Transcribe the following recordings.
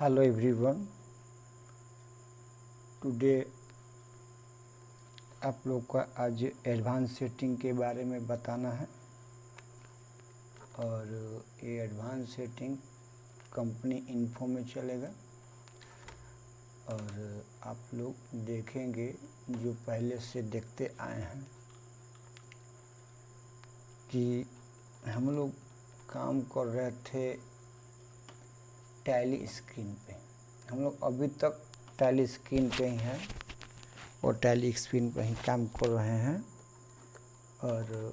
Hello everyone. Today आप लोग का आज एडवांस सेटिंग के बारे में बताना है और ये एडवांस सेटिंग कंपनी इन्फो में चलेगा और आप लोग देखेंगे जो पहले से देखते आए हैं कि हम लोग काम कर रहे थे टैली स्क्रीन पे। हम लोग अभी तक टैली स्क्रीन पे ही हैं और टैली स्क्रीन पे ही काम कर रहे हैं और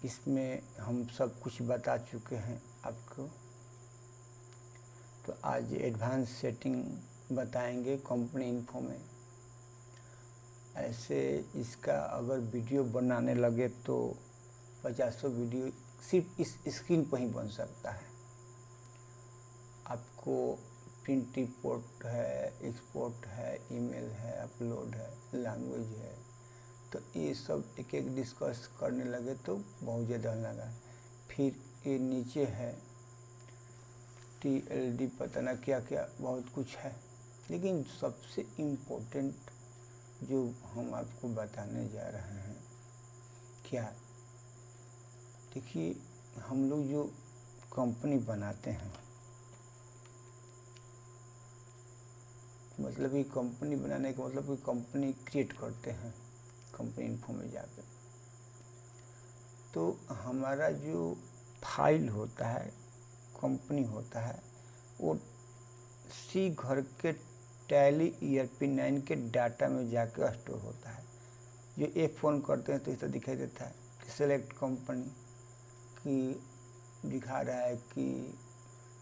इसमें हम सब कुछ बता चुके हैं आपको। तो आज एडवांस सेटिंग बताएंगे कंपनी इन्फो में। ऐसे इसका अगर वीडियो बनाने लगे तो 50 वीडियो सिर्फ इस स्क्रीन पर ही बन सकता है। आपको प्रिंट रिपोर्ट है, एक्सपोर्ट है, ईमेल है, अपलोड है, लैंग्वेज है, तो ये सब एक एक डिस्कस करने लगे तो बहुत ज़्यादा लगा। फिर ये नीचे है TLD, पता ना क्या क्या बहुत कुछ है, लेकिन सबसे इम्पोर्टेंट जो हम आपको बताने जा रहे हैं क्या, देखिए हम लोग जो कंपनी बनाते हैं, मतलब ये कंपनी बनाने का मतलब कोई कंपनी क्रिएट करते हैं कंपनी इन्फो में जाकर, तो हमारा जो फाइल होता है कंपनी होता है वो सी घर के टैली ERP9 के डाटा में जाकर स्टोर होता है। जो एक फ़ोन करते हैं तो इस तरह दिखाई देता है कि सेलेक्ट कंपनी की दिखा रहा है कि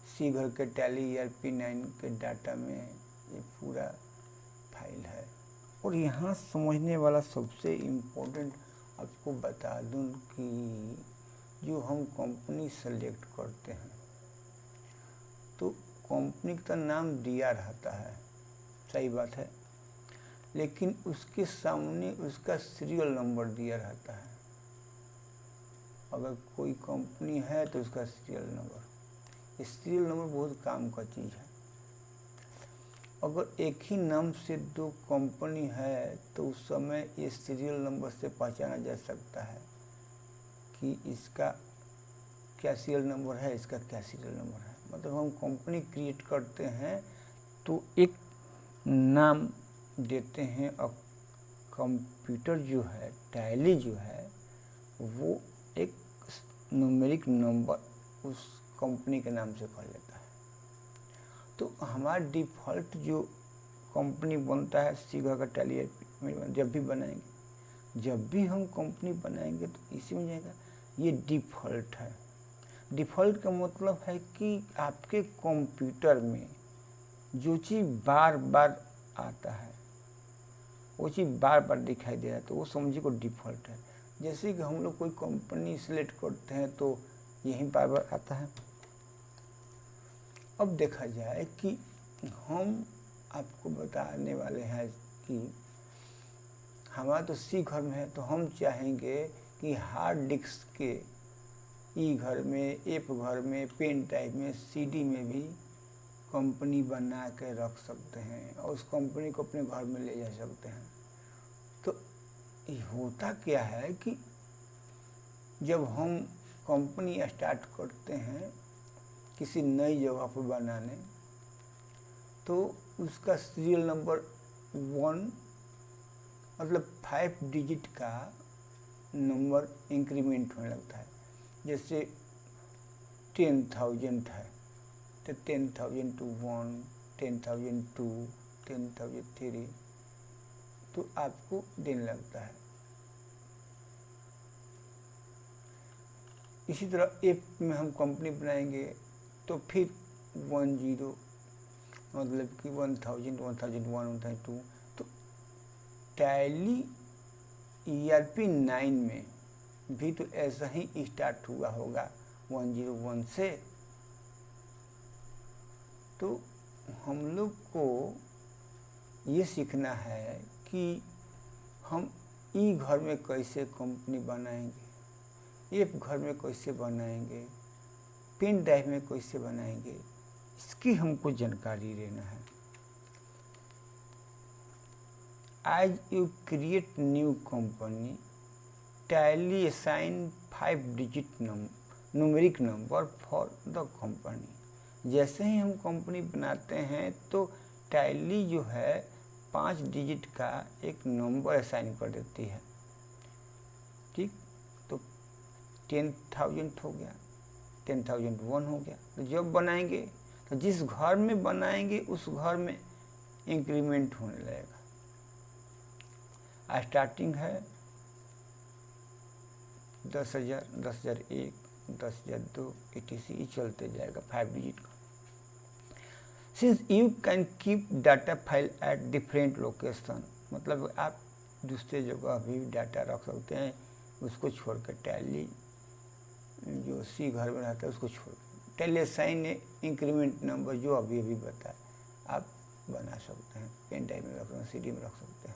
सी घर के टैली ERP9 के डाटा में ये पूरा फाइल है। और यहाँ समझने वाला सबसे इम्पोर्टेंट आपको बता दूं कि जो हम कंपनी सेलेक्ट करते हैं तो कंपनी का नाम दिया रहता है, सही बात है, लेकिन उसके सामने उसका सीरियल नंबर दिया रहता है। अगर कोई कंपनी है तो उसका सीरियल नंबर बहुत काम का चीज़ है। अगर एक ही नाम से दो कंपनी है तो उस समय ये सीरियल नंबर से पहचाना जा सकता है कि इसका क्या सीरियल नंबर है, इसका क्या सीरियल नंबर है। मतलब हम कंपनी क्रिएट करते हैं तो एक नाम देते हैं और कंप्यूटर जो है टैली जो है वो एक न्यूमेरिक नंबर उस कंपनी के नाम से कर लेता है। तो हमारा डिफ़ॉल्ट जो कंपनी बनता है सीधा का टैली में जब भी हम कंपनी बनाएंगे तो इसी में जाएगा, ये डिफ़ॉल्ट है। डिफ़ॉल्ट का मतलब है कि आपके कंप्यूटर में जो चीज़ बार बार आता है वो चीज़ बार बार दिखाई दे रहा है तो वो समझिए को डिफ़ॉल्ट है। जैसे कि हम लोग कोई कंपनी सेलेक्ट करते हैं तो यही बार बार आता है। अब देखा जाए कि हम आपको बताने वाले हैं कि हमारा तो सी घर में है तो हम चाहेंगे कि हार्ड डिस्क के ई घर में, एफ घर में, पेन ड्राइव में, CD में भी कंपनी बना के रख सकते हैं और उस कंपनी को अपने घर में ले जा सकते हैं। तो होता क्या है कि जब हम कंपनी स्टार्ट करते हैं किसी नई जगह पर बनाने तो उसका सीरियल नंबर 1 मतलब 5 डिजिट का नंबर इंक्रीमेंट होने लगता है। जैसे 10,000 है तो 10,001, 10,002, 10,003 तो आपको देने लगता है। इसी तरह एप में हम कंपनी बनाएंगे तो फिर 10 मतलब कि 1000, 1001, 1002 तो टैली ERP9 में भी तो ऐसा ही स्टार्ट हुआ होगा 101 से। तो हम लोग को ये सीखना है कि हम ई घर में कैसे कंपनी बनाएंगे, एफ घर में कैसे बनाएंगे, पेन ड्राइव में कैसे बनाएंगे, इसकी हमको जानकारी लेना है। As you create new company, Tally assign 5 digit numeric number for the company. जैसे ही हम कंपनी बनाते हैं तो टैली जो है 5 डिजिट का एक नंबर असाइन कर देती है। ठीक, तो 10,000 हो गया, 10,001 हो गया। तो जब बनाएंगे तो जिस घर में बनाएंगे उस घर में इंक्रीमेंट होने लगेगा। स्टार्टिंग है 10,000, 10,001, 10,002 etc चलते जाएगा 5 डिजिट का। Since you can keep data file at different location, मतलब आप दूसरे जगह भी डाटा रख सकते हैं, उसको छोड़ कर टैली जो सी घर में रहता है उसको छोड़ कर टैली असाइन इंक्रीमेंट नंबर जो अभी अभी बताए आप बना सकते हैं। पेन ड्राइव में रख सकते हैं, CD में रख सकते हैं।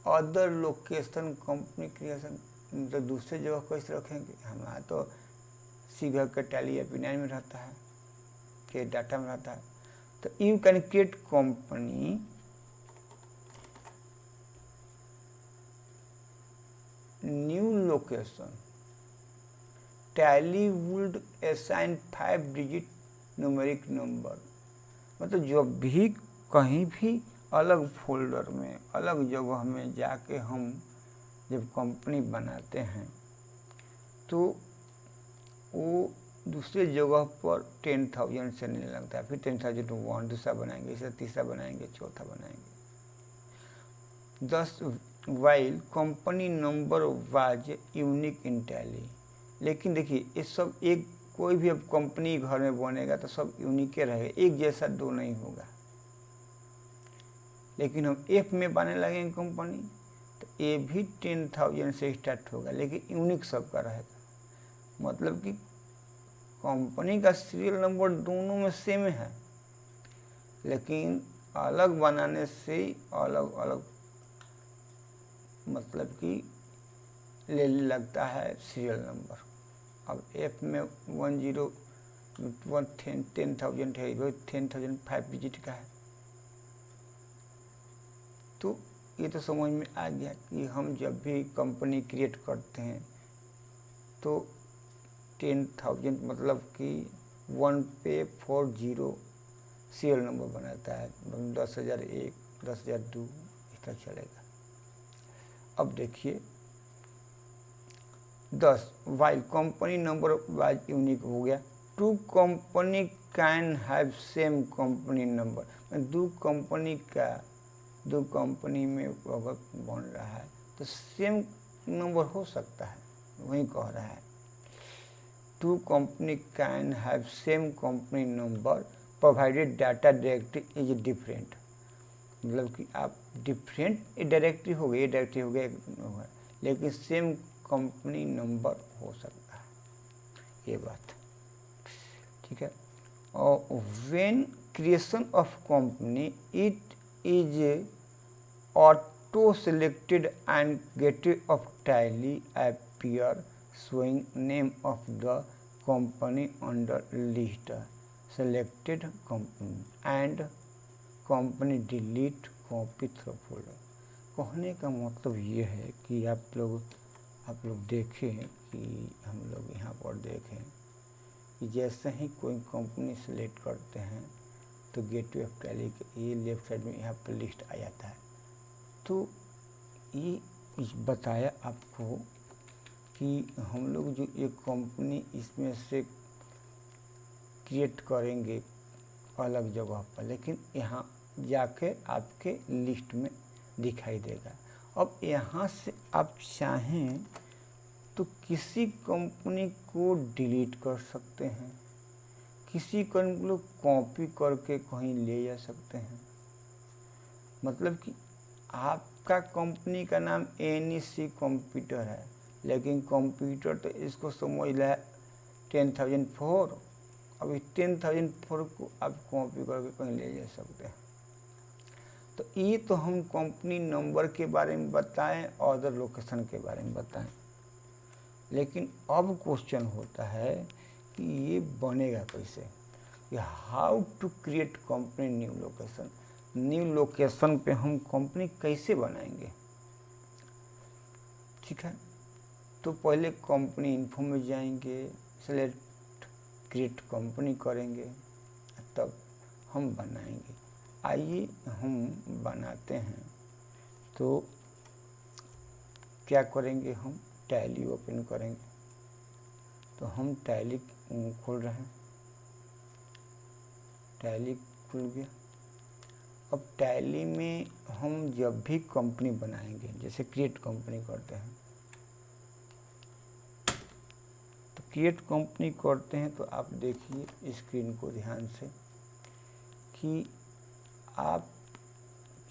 अदर लोकेशन कंपनी क्रिएशन, मतलब दूसरे जगह कैसे रखेंगे? हमारा तो सी घर का टैली AP9 में रहता है, के डाटा में रहता है। तो you can create company new location, tally would assign 5 digit numeric number. मतलब जब भी कहीं भी अलग फोल्डर में अलग जगह में जाके हम जब कंपनी बनाते हैं तो वो दूसरे जगह पर 10,000 से नहीं लगता है। फिर 10,001 दूसरा बनाएंगे, इसे तीसरा बनाएंगे, चौथा बनाएंगे। 10 while company number was unique in tally. लेकिन देखिए ये सब एक कोई भी अब कंपनी घर में बनेगा तो सब यूनिक रहेगा, एक जैसा दो नहीं होगा। लेकिन हम F में बनाने लगेंगे कंपनी तो ये भी 10,000 से स्टार्ट होगा, लेकिन यूनिक सबका रहेगा। मतलब कि कंपनी का सीरियल नंबर दोनों में सेम है, लेकिन अलग बनाने से अलग अलग मतलब कि ले लगता है सीरियल नंबर। अब F में 10,000 है, वो 10,000 5 डिजिट का है। तो ये तो समझ में आ गया कि हम जब भी कंपनी क्रिएट करते हैं तो 10,000 मतलब कि 1 पे 40 सीरियल नंबर बनाता है। 10,001, 10,002 इस तरह चलेगा। अब देखिए 10 while company number wise unique हो गया। 2 company can have same company number, दो कंपनी में अगर बन रहा है तो सेम नंबर हो सकता है, वही कह रहा है। 2 company can have same company number provided data directory is different. मतलब कि आप डिफरेंट डायरेक्टरी हो गई, डायरेक्टरी हो गया, लेकिन सेम कंपनी नंबर हो सकता है, ये बात ठीक है। और when creation of company it is auto selected and gateway of tally appear showing name of the company under list selected company and company delete copy through folder। कहने का मतलब ये है कि आप लोग देखें कि हम लोग यहाँ पर देखें कि जैसे ही कोई कंपनी सेलेक्ट करते हैं तो गेटवे ऑफ टैली के ये लेफ्ट साइड में यहाँ पर लिस्ट आ जाता है। तो ये बताया आपको कि हम लोग जो एक कंपनी इसमें से क्रिएट करेंगे अलग जगह पर, लेकिन यहाँ जाके आपके लिस्ट में दिखाई देगा। अब यहाँ से आप चाहें तो किसी कंपनी को डिलीट कर सकते हैं, किसी कंपनी को कॉपी करके कहीं ले जा सकते हैं। मतलब कि आपका कंपनी का नाम NEC कंप्यूटर है, लेकिन कंप्यूटर तो इसको समझ लिया 10,004। अब इस 10,004 को आप कॉपी करके कहीं ले जा सकते हैं। तो ये तो हम कंपनी नंबर के बारे में बताएं, अदर लोकेशन के बारे में बताएं। लेकिन अब क्वेश्चन होता है कि ये बनेगा कैसे, कि how to create company new location. New location पे हम कंपनी कैसे बनाएंगे। ठीक है, तो पहले कंपनी इन्फो में जाएंगे, सेलेक्ट क्रिएट कंपनी करेंगे, तब हम बनाएंगे। आइए हम बनाते हैं। तो क्या करेंगे, हम टैली ओपन करेंगे। तो हम टैली खोल रहे हैं, टैली खुल गया। अब टैली में हम जब भी कंपनी बनाएंगे, जैसे क्रिएट कंपनी करते हैं, तो क्रिएट कंपनी करते हैं तो आप देखिए स्क्रीन को ध्यान से कि आप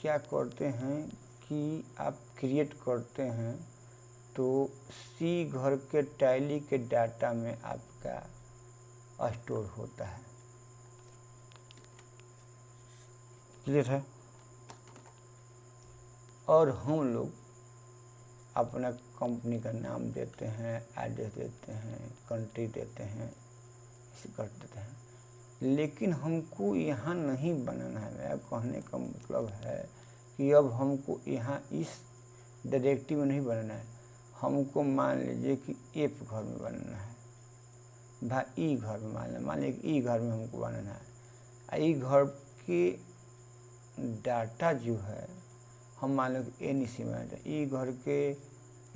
क्या करते हैं कि आप क्रिएट करते हैं तो सी घर के टैली के डाटा में आपका स्टोर होता है। क्लियर है। और हम लोग अपना कंपनी का नाम देते हैं, एड्रेस देते हैं, कंट्री देते हैं, इसे कर देते हैं। लेकिन हमको यहाँ नहीं बनाना है। मेरा कहने का मतलब है कि अब हमको यहाँ इस डायरेक्टिव में नहीं बनाना है। हमको मान लीजिए कि एफ घर में बनाना है, भाई ई घर में मान लीजिए कि ई घर में हमको बनाना है। ई घर के डाटा जो है हम मान लो कि एन ई सी में, ई घर के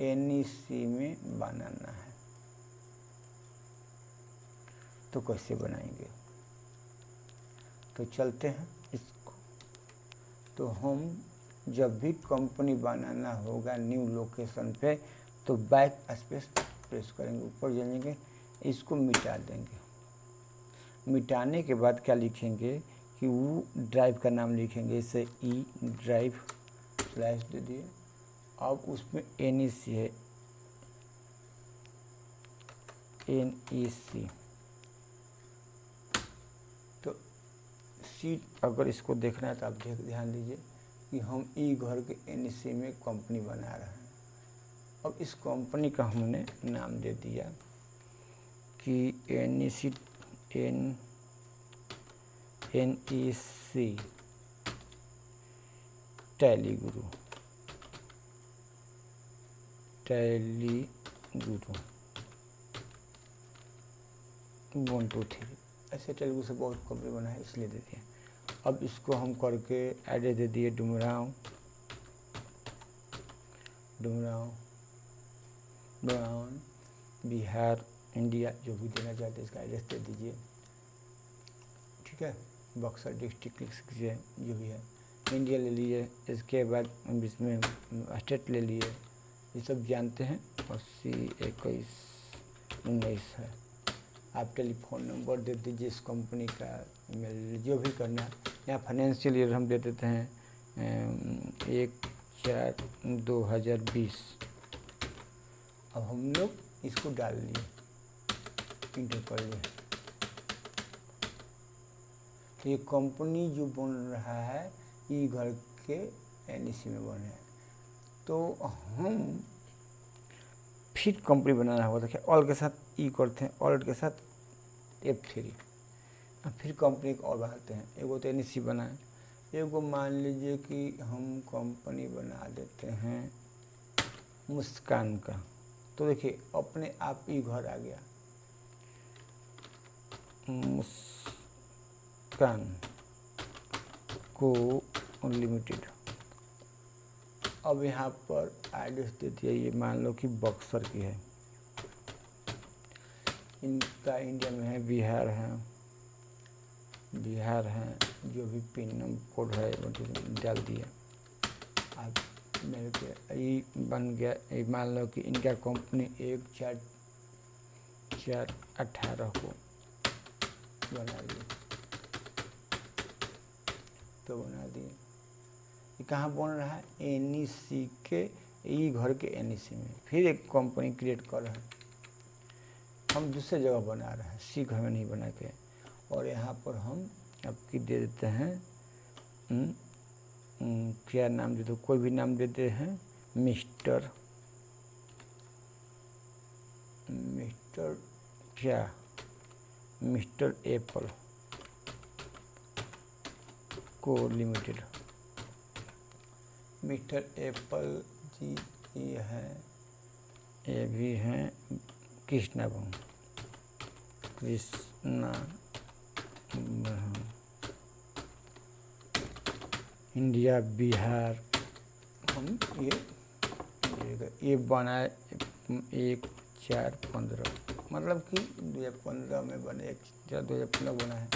एन ई सी में बनाना है। तो कैसे बनाएंगे, तो चलते हैं इसको। तो हम जब भी कंपनी बनाना होगा न्यू लोकेशन पे, तो बैक स्पेस प्रेस करेंगे, ऊपर जाएंगे, इसको मिटा देंगे। मिटाने के बाद क्या लिखेंगे कि वो ड्राइव का नाम लिखेंगे, इसे ई ड्राइव स्लैश दे दिए। अब उसमें एन ई सी है, एन ई सी। तो सी अगर इसको देखना है तो आप ध्यान दीजिए कि हम ई घर के एन ई सी में कंपनी बना रहे हैं। अब इस कंपनी का हमने नाम दे दिया कि एन ई सी टैली गुरु 1 2 3 ऐसे तेलुगु से बहुत कंपनी बना है, इसलिए दे दिए। अब इसको हम करके एड्रेस दे दिए डुमराव बिहार इंडिया, जो भी देना चाहते हैं इसका एड्रेस दे दीजिए। ठीक है, बक्सर डिस्ट्रिक्ट लिख लीजिए, जो भी है इंडिया ले लिए। इसके बाद इसमें स्टेट ले लिए, ये सब जानते हैं। 80 21 19 है। आप टेलीफोन नंबर दे दीजिए इस कंपनी का, ईमेल, जो भी करना है। यहाँ फाइनेंशियल ईयर हम दे देते हैं 1/4/2020। अब हम लोग इसको डाल लिए, इंटर कर लिए। तो ये कंपनी जो बन रहा है ई घर के एन ई सी में बन रहा है। तो हम फिर कंपनी बनाना होगा। देखिए ऑल के साथ ई करते हैं, ऑल्ट के साथ F3। अब फिर कंपनी को और बनाते हैं। एगो तो एन ई सी बनाए, एगो मान लीजिए कि हम कंपनी बना देते हैं मुस्कान का। तो देखिए अपने आप ई घर आ गया, मुस्कान को लिमिटेड। अब यहाँ पर एड्रेस दे दिया, ये मान लो कि बक्सर की है, इनका इंडिया में है, बिहार है, जो भी पिन नंबर कोड है वो डाल दिया। अब मेरे के ये बन गया। ये मान लो कि इनका कंपनी 1/4/18 को बना दिए, तो बना दिए। ये कहाँ बन रहा है, एन ई सी के ई घर के एन ई सी में। फिर एक कंपनी क्रिएट कर रहे हैं, हम दूसरे जगह बना रहे हैं, सी घर में नहीं बना के। और यहाँ पर हम आपकी दे देते हैं क्या नाम दे दो, कोई भी नाम देते हैं, मिस्टर मिस्टर क्या, मिस्टर एप्पल को लिमिटेड। मिस्टर एप्पल जी ये हैं, ये भी हैं कृष्णाबम, कृष्णा इंडिया बिहार। हम ये बनाए 1/4/15, मतलब कि 2015 में बने, 2015 बना है।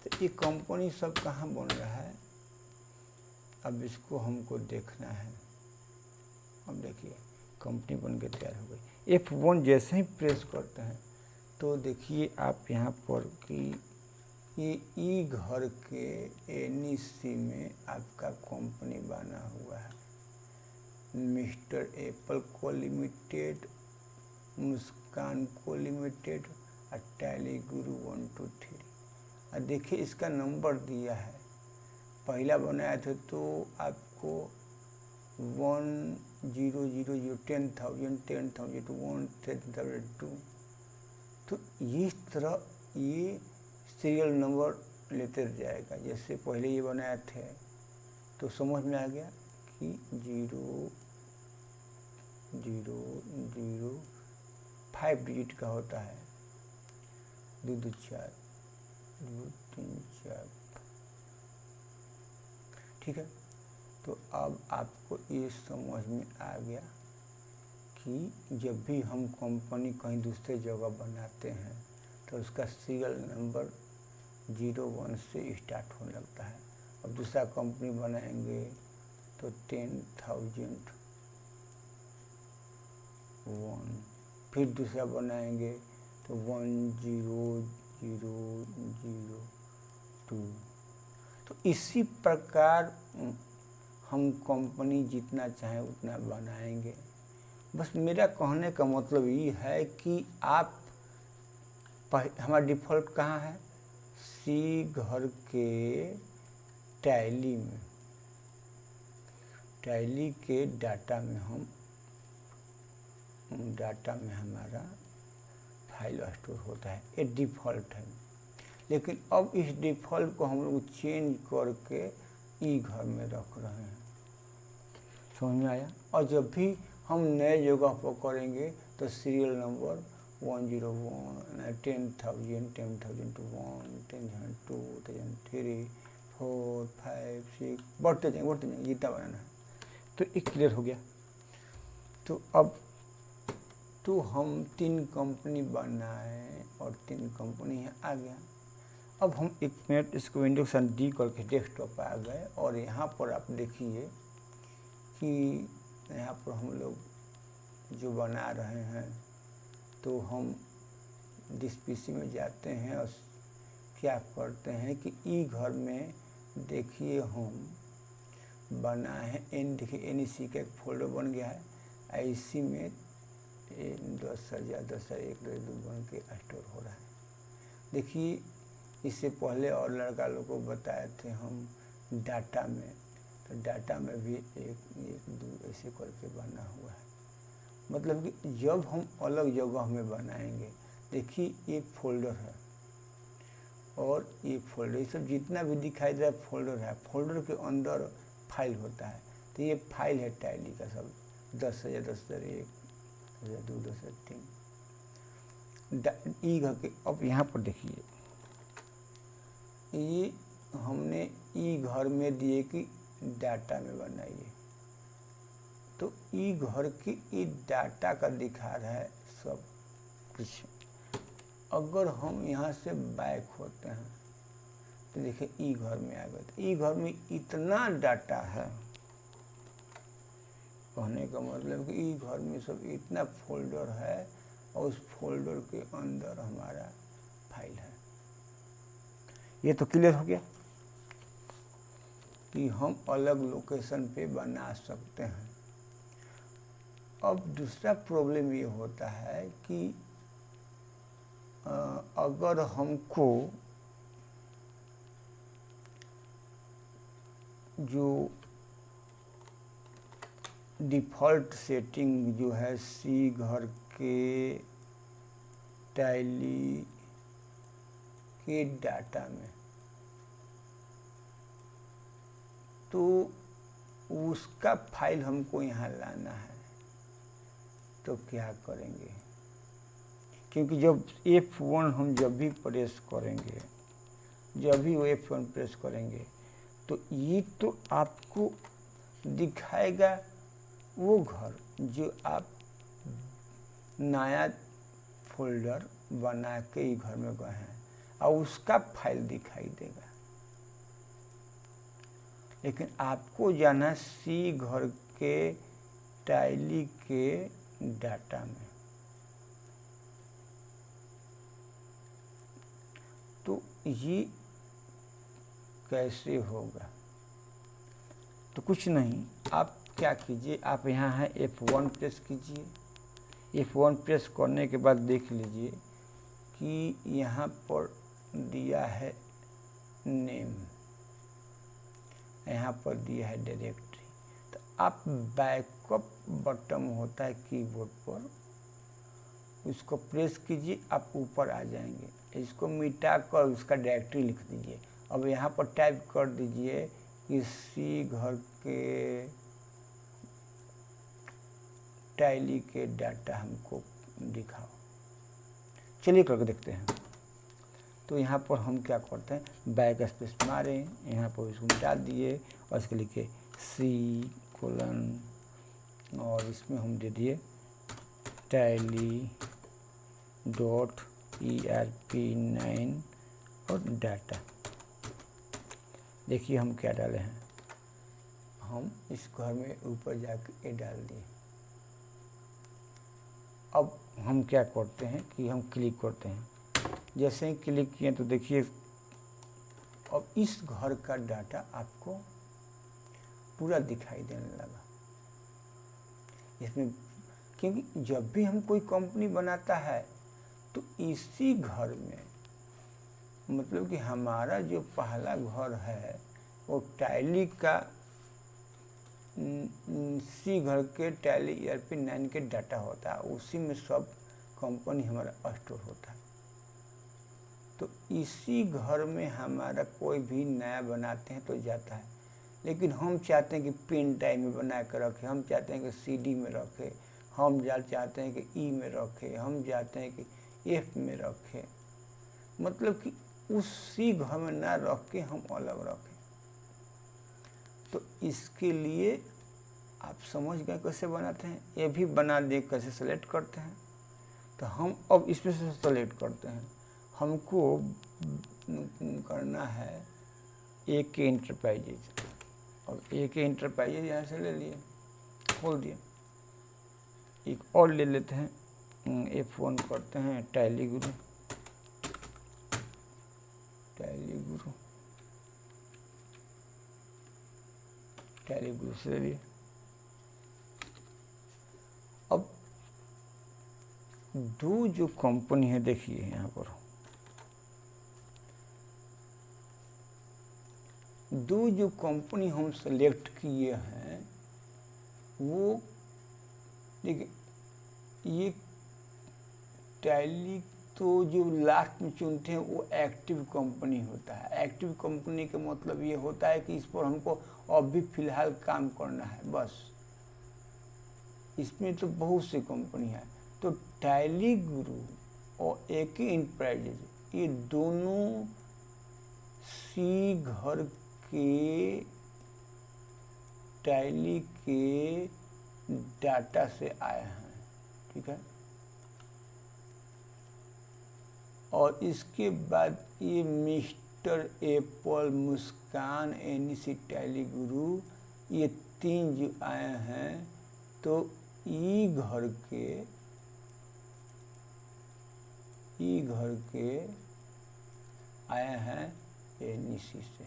तो ये कंपनी सब कहाँ बन रहा है, अब इसको हमको देखना है। अब देखिए कंपनी बन के तैयार हो गई। F1 जैसे ही प्रेस करते हैं तो देखिए आप यहाँ पर कि ये ई घर के NEC में आपका कंपनी बना हुआ है, मिस्टर एप्पल को लिमिटेड, मुस्कान को लिमिटेड और टैली गुरु 1 2 3। और देखिए इसका नंबर दिया है, पहला बनाया था तो आपको 1000 10,000 10,000 1 10,002। तो इस तरह ये सीरियल नंबर लेते जाएगा। जैसे पहले ये बनाए थे तो समझ में आ गया कि 0 0 0 5 डिजिट का होता है, 2 2 4 2 3 4, ठीक है। तो अब आपको ये समझ में आ गया कि जब भी हम कंपनी कहीं दूसरे जगह बनाते हैं तो उसका सीरियल नंबर 01 से स्टार्ट होने लगता है। अब दूसरा कंपनी बनाएंगे तो 10,001, फिर दूसरा बनाएंगे तो 10002। तो इसी प्रकार हम कंपनी जितना चाहें उतना बनाएंगे। बस मेरा कहने का मतलब ये है कि आप हमारा डिफ़ॉल्ट कहाँ है, सी घर के टैली में, टैली के डाटा में हमारा फाइल स्टोर होता है, ये डिफ़ॉल्ट है। लेकिन अब इस डिफ़ॉल्ट को हम लोग चेंज करके ई घर में रख रहे हैं, समझ में आया। और जब भी हम नए जगह पर करेंगे तो सीरियल नंबर 101 10,000 10,001 10,002 10,003 4 5 6 बढ़ते जाएंगे जितना बनाना है। तो ये क्लियर हो गया। तो अब तो हम 3 कंपनी बनाए और 3 कंपनी यहाँ आ गया। अब हम 1 मिनट इसको इंडक्शन डी करके डेस्कटॉप पर आ गए और यहाँ पर आप देखिए कि यहाँ पर हम लोग जो बना रहे हैं तो हम जिस पीसी में जाते हैं और क्या करते हैं कि ई घर में देखिए हम बनाए हैं, देखिए NEC का एक फोल्डर बन गया है, IC में 10,000 10,001 2 बन के स्टोर हो रहा है। देखिए इससे पहले और लड़का लोग को बताए थे हम डाटा में, तो डाटा में भी 1 1 2 ऐसे करके बना हुआ है। मतलब कि जब हम अलग जगह में बनाएंगे, देखिए ये फोल्डर है और ये फोल्डर, ये सब जितना भी दिखाई दे रहा है फोल्डर है, फोल्डर के अंदर फाइल होता है। तो ये फाइल है टैली का सब 10,000 10,001 10,002 10,003 ई घर के। अब यहाँ पर देखिए ये हमने ई घर में दिए कि डाटा में बनाइए, तो ई घर की ई डाटा का दिखा रहा है सब कुछ। अगर हम यहाँ से बैक होते हैं तो देखिए ई घर में आ गए, तो ई घर में इतना डाटा है, कहने का मतलब कि ई घर में सब इतना फोल्डर है और उस फोल्डर के अंदर हमारा फाइल है। ये तो क्लियर हो गया कि हम अलग लोकेशन पे बना सकते हैं। अब दूसरा प्रॉब्लम ये होता है कि अगर हमको जो डिफ़ॉल्ट सेटिंग जो है सी घर के टैली के डाटा में, तो उसका फाइल हमको यहाँ लाना है। तो क्या करेंगे, क्योंकि जब F1 हम जब भी प्रेस करेंगे, जब भी वो F1 प्रेस करेंगे तो ये तो आपको दिखाएगा वो घर जो आप नया फोल्डर बना के ही घर में गए हैं, और उसका फाइल दिखाई देगा। लेकिन आपको जाना सी घर के टैली के डाटा में। तो ये कैसे होगा? तो कुछ नहीं, आप क्या कीजिए, आप यहाँ है F1 प्रेस कीजिए। F1 प्रेस करने के बाद देख लीजिए कि यहाँ पर दिया है नेम, यहाँ पर दिया है डायरेक्टरी। तो आप बैकअप बटन होता है कीबोर्ड पर, उसको प्रेस कीजिए, आप ऊपर आ जाएंगे। इसको मिटा कर उसका डायरेक्टरी लिख दीजिए। अब यहाँ पर टाइप कर दीजिए कि सी घर के टैली के डाटा हमको दिखाओ। चलिए करके देखते हैं। तो यहाँ पर हम क्या करते हैं, बैक स्पेस मारे, यहाँ पर इसको मिटा दिए और इसके लिखे C:, और इसमें हम दे दिए tally.erp9 और डाटा। देखिए हम क्या डाले हैं, हम इस घर में ऊपर जाके ये डाल दिए। अब हम क्या करते हैं कि हम क्लिक करते हैं। जैसे ही क्लिक किए तो देखिए अब इस घर का डाटा आपको पूरा दिखाई देने लगा इसमें। क्योंकि जब भी हम कोई कंपनी बनाता है तो इसी घर में, मतलब कि हमारा जो पहला घर है वो टैली का सी घर के टैली ERP9 के डाटा होता है, उसी में सब कंपनी हमारा स्टोर होता है। तो इसी घर में हमारा कोई भी नया बनाते हैं तो जाता है। लेकिन हम चाहते हैं कि पेन ड्राइव में बना कर रखें, हम चाहते हैं कि CD में रखें, हम चाहते हैं कि E में रखें, हम चाहते हैं कि F में रखें, मतलब कि उसी घर में ना रख के हम अलग रखें। तो इसके लिए आप समझ गए कैसे बनाते हैं, ये भी बना दे कैसे सेलेक्ट करते हैं। तो हम अब इसमें से सेलेक्ट करते हैं, हमको करना है AK एंटरप्राइजेज। अब AK एंटरप्राइजेज यहाँ से ले लिए, खोल दिए। एक और ले लेते हैं, F1 करते हैं, टैली गुरु से ले लिए। अब दो जो कंपनी है देखिए यहाँ पर, दो जो कंपनी हम सेलेक्ट किए हैं वो देखिए, ये टैली तो जो लास्ट में चुनते हैं वो एक्टिव कंपनी होता है। एक्टिव कंपनी का मतलब ये होता है कि इस पर हमको अब भी फ़िलहाल काम करना है बस। इसमें तो बहुत सी कंपनी है। तो टैली गुरु और AK एंटरप्राइजेज ये दोनों सी घर के टैली के डाटा से आए हैं, ठीक है। और इसके बाद ये मिस्टर एप्पल, मुस्कान, NEC, टैली गुरु, ये तीन जो आए हैं तो ई घर के आए हैं NEC से।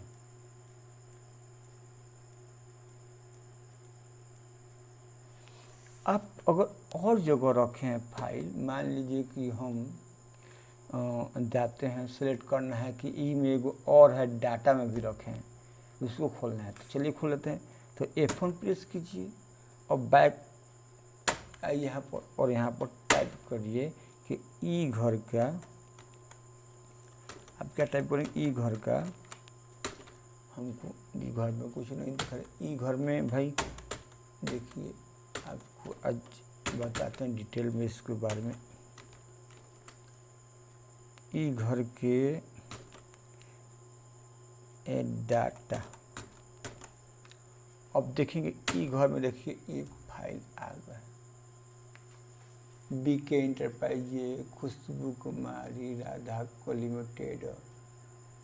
आप अगर और जगह रखें फाइल, मान लीजिए कि हम जाते हैं, सेलेक्ट करना है कि ई में एगो और है डाटा में भी रखें, उसको खोलना है। तो चलिए खोल लेते हैं। तो F1 प्रेस कीजिए और बैक यहाँ पर, और यहाँ पर टाइप करिए कि ई घर का, आप क्या टाइप करेंगे, ई घर का, हमको ई घर में कुछ नहीं दिख रहा। ई घर में भाई देखिए, आपको आज बताते हैं डिटेल में इसके बारे में। ई घर के डाटा, अब देखेंगे ई घर में, देखिए एक फाइल आ गया, बीके इंटरप्राइज, खुशबू कुमारी, राधा को लिमिटेड,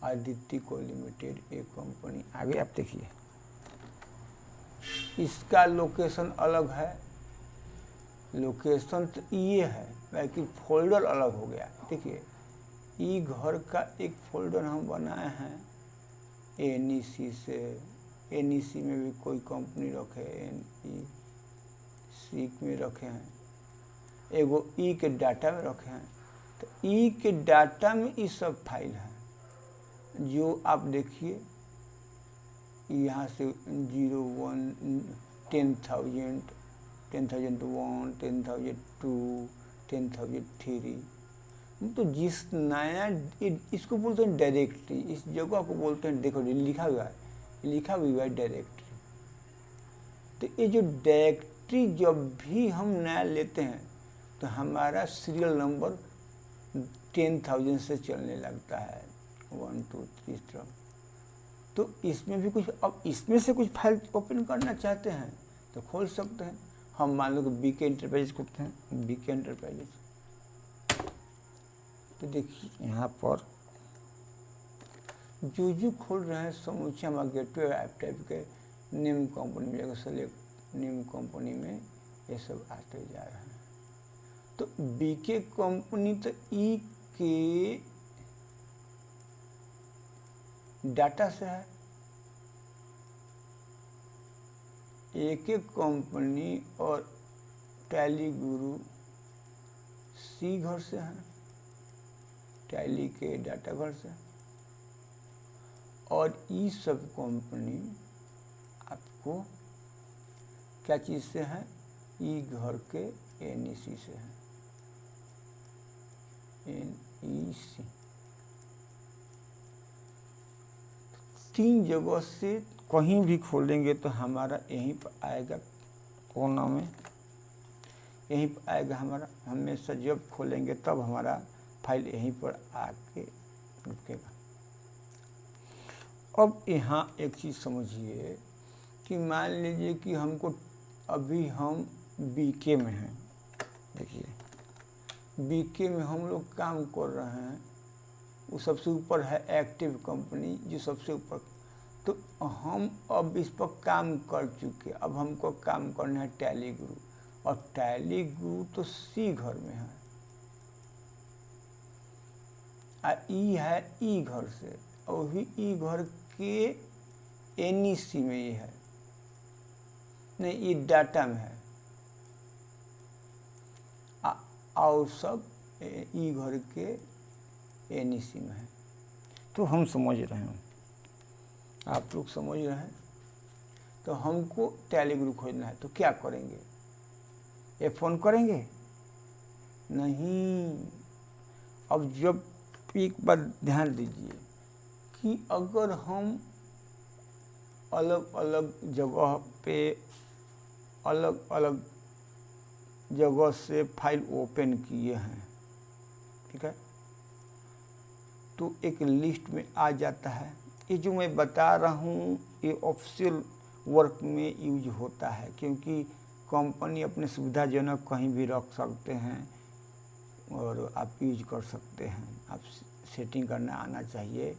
आदित्य को लिमिटेड, एक कंपनी आगे। आप देखिए इसका लोकेशन अलग है, लोकेशन तो ये है, बाकी फोल्डर अलग हो गया। देखिए ई घर का एक फोल्डर हम बनाए हैं एनईसी से, एनईसी में भी कोई कंपनी रखे, एनईसी में रखे हैं, एगो ई के डाटा में रखे हैं। तो ई के डाटा में ये सब फाइल है जो आप देखिए यहाँ से 01, 10,000, 10,001, 10,002, 10,003, तो जिस नया, इसको बोलते हैं डायरेक्टरी, इस जगह को बोलते हैं, देखो लिखा हुआ है, लिखा हुआ है डायरेक्टरी। तो ये जो डायरेक्टरी जब भी हम नया लेते हैं तो हमारा सीरियल नंबर 10,000 से चलने लगता है, 1 2 3 इस तरह। तो इसमें भी कुछ, अब इसमें से कुछ फाइल ओपन करना चाहते हैं तो खोल सकते हैं। हम मान लो कि बीके इंटरप्राइज करते हैं, बीके इंटरप्राइज, तो देखिए यहाँ पर जो खोल रहे हैं समूचे हमारा गेटवे ऐप टाइप के नेम कंपनी में जाकर सेलेक्ट नेम कंपनी में ये सब आते जा रहे हैं। तो बीके कंपनी तो ई के डाटा से है, एक एक कंपनी, और टैली गुरु सी घर से है, टैली के डाटा घर से, और ये सब कंपनी आपको क्या चीज़ से है, ई घर के एनईसी से है, एनईसी। 3 जगह से कहीं भी खोलेंगे तो हमारा यहीं पर आएगा, कोना में यहीं पर आएगा हमारा। हमेशा जब खोलेंगे तब हमारा फाइल यहीं पर आके रुकेगा। अब यहाँ एक चीज़ समझिए कि मान लीजिए कि हमको, अभी हम बीके में हैं, देखिए बीके में हम लोग काम कर रहे हैं, वो सबसे ऊपर है एक्टिव कंपनी जो सबसे ऊपर। तो हम अब इस पर काम कर चुके, अब हमको काम करना है टैली गुरु, और टैली गुरु तो सी घर में है, ई है ई घर से, और भी ई घर के एनईसी में ये है, नहीं ये डाटा में है, और सब ई घर के एनईसी में है। तो हम समझ रहे हैं, आप लोग समझ रहे हैं। तो हमको टैली गुरु खोजना है तो क्या करेंगे, ये फ़ोन करेंगे नहीं। अब जब एक बात ध्यान दीजिए कि अगर हम अलग अलग जगह पे अलग अलग जगह से फाइल ओपन किए हैं, ठीक है, तो एक लिस्ट में आ जाता है। ये जो मैं बता रहा हूँ ये ऑफिशियल वर्क में यूज होता है, क्योंकि कंपनी अपने सुविधाजनक कहीं भी रख सकते हैं और आप यूज कर सकते हैं। आप सेटिंग करना आना चाहिए।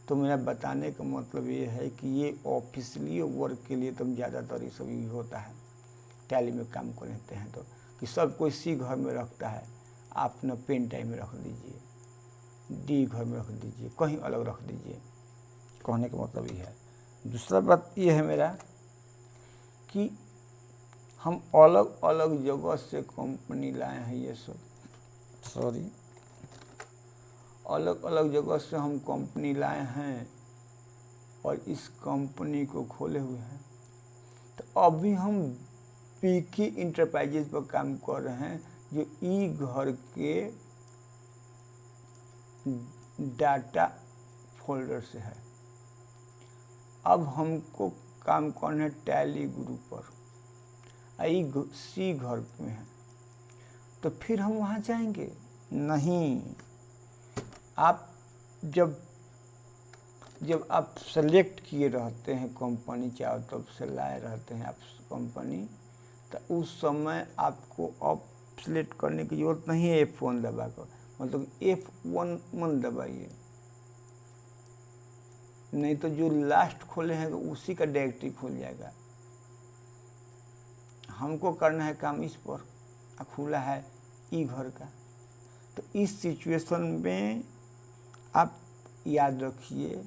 तो मेरा बताने का मतलब ये है कि ये ऑफिशियली वर्क के लिए तो ज़्यादातर ये सब यूज होता है। टैली में काम करते हैं तो कि सब कोई सी घर में रखता है, आप न पेन टाइम में रख दीजिए, डी घर में रख दीजिए, कहीं अलग रख दीजिए। कहने का मतलब ये है। दूसरा बात ये है मेरा कि हम अलग अलग जगह से कंपनी लाए हैं, ये सब अलग अलग जगह से हम कंपनी लाए हैं और इस कंपनी को खोले हुए हैं। तो अभी हम बीके इंटरप्राइजेज पर काम कर रहे हैं, जो ई घर के डाटा फोल्डर से है। अब हमको काम करना है टैली ग्रुप पर, आई सी घर में है, तो फिर हम वहाँ जाएंगे नहीं। आप जब आप सेलेक्ट किए रहते हैं कंपनी, चारों तरफ से लाए रहते हैं आप कंपनी, तो उस समय आपको अब सेलेक्ट करने की ज़रूरत नहीं है F1 दबाकर, मतलब F1 दबाइए, नहीं तो जो लास्ट खोले हैं उसी का डायरेक्टरी खुल जाएगा। हमको करना है काम इस पर, खुला है ई घर का। तो इस सिचुएशन में आप याद रखिए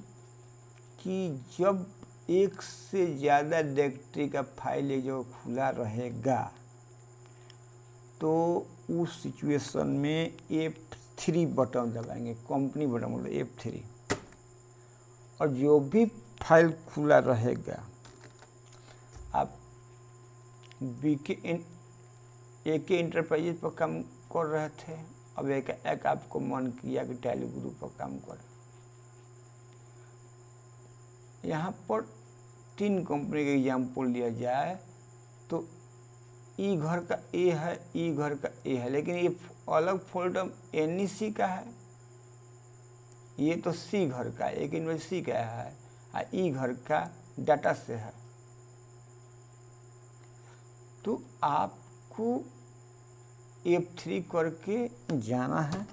कि जब एक से ज़्यादा डायरेक्टरी का फाइल एक जगह खुला रहेगा तो उस सिचुएशन में F3 बटन दबाएंगे, कंपनी बटन मतलब F3, और जो भी फाइल खुला रहेगा, आप AK इंटरप्राइजेज पर काम कर रहे थे, अब एक आपको मन किया कि टैली ग्रुप पर काम करें। यहाँ पर 3 कंपनी का एग्जाम्पल लिया जाए तो ई घर का ए है, ई घर का ए है, लेकिन ये अलग फोल्डर NEC का है, ये तो सी घर का, एक इनमें सी का है, और ई घर का डाटा से है। तो आपको F3 करके जाना है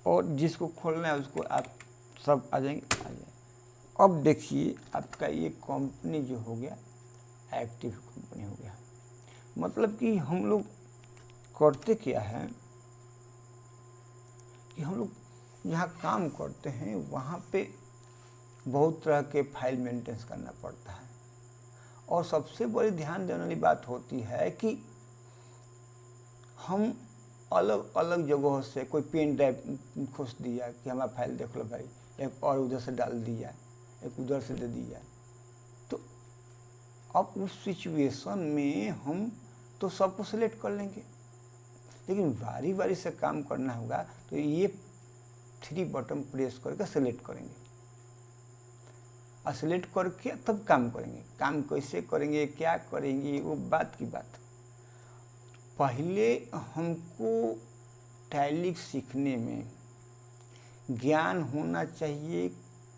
और जिसको खोलना है उसको आप सब आ जाएंगे। अब देखिए आपका ये कंपनी जो हो गया एक्टिव कंपनी हो गया। मतलब कि हम लोग करते क्या है कि हम लोग जहाँ काम करते हैं वहाँ पे बहुत तरह के फाइल मेंटेनेंस करना पड़ता है, और सबसे बड़ी ध्यान देने वाली बात होती है कि हम अलग अलग जगहों से कोई पेन ड्राइव खोज दिया कि हमारा फाइल देख लो भाई, एक और उधर से डाल दिया, एक उधर से दे दिया। तो अब उस सिचुएशन में हम तो सबको सिलेक्ट कर लेंगे, लेकिन बारी बारी से काम करना होगा, तो ये 3 बटन प्रेस करके सेलेक्ट करेंगे, और सेलेक्ट करके तब काम करेंगे। काम कैसे करेंगे, क्या करेंगे, वो बात की बात। पहले हमको टैली सीखने में ज्ञान होना चाहिए,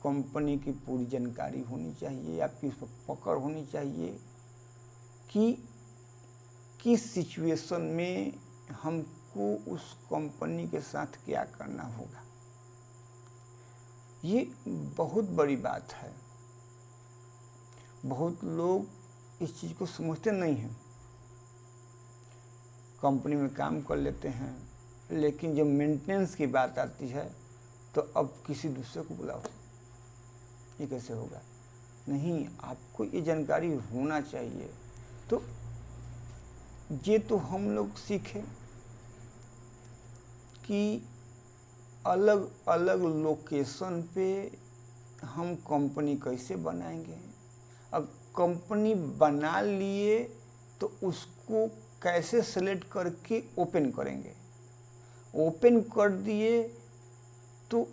कंपनी की पूरी जानकारी होनी चाहिए, आपकी उस पर पकड़ होनी चाहिए कि किस सिचुएशन में हमको उस कंपनी के साथ क्या करना होगा। ये बहुत बड़ी बात है, बहुत लोग इस चीज़ को समझते नहीं हैं। कंपनी में काम कर लेते हैं, लेकिन जब मेंटेनेंस की बात आती है तो अब किसी दूसरे को बुलाओ, ये कैसे होगा। नहीं, आपको ये जानकारी होना चाहिए। तो ये तो हम लोग सीखे कि अलग अलग लोकेशन पे हम कंपनी कैसे बनाएंगे। अब कंपनी बना लिए तो उसको कैसे सेलेक्ट करके ओपन करेंगे। ओपन कर दिए तो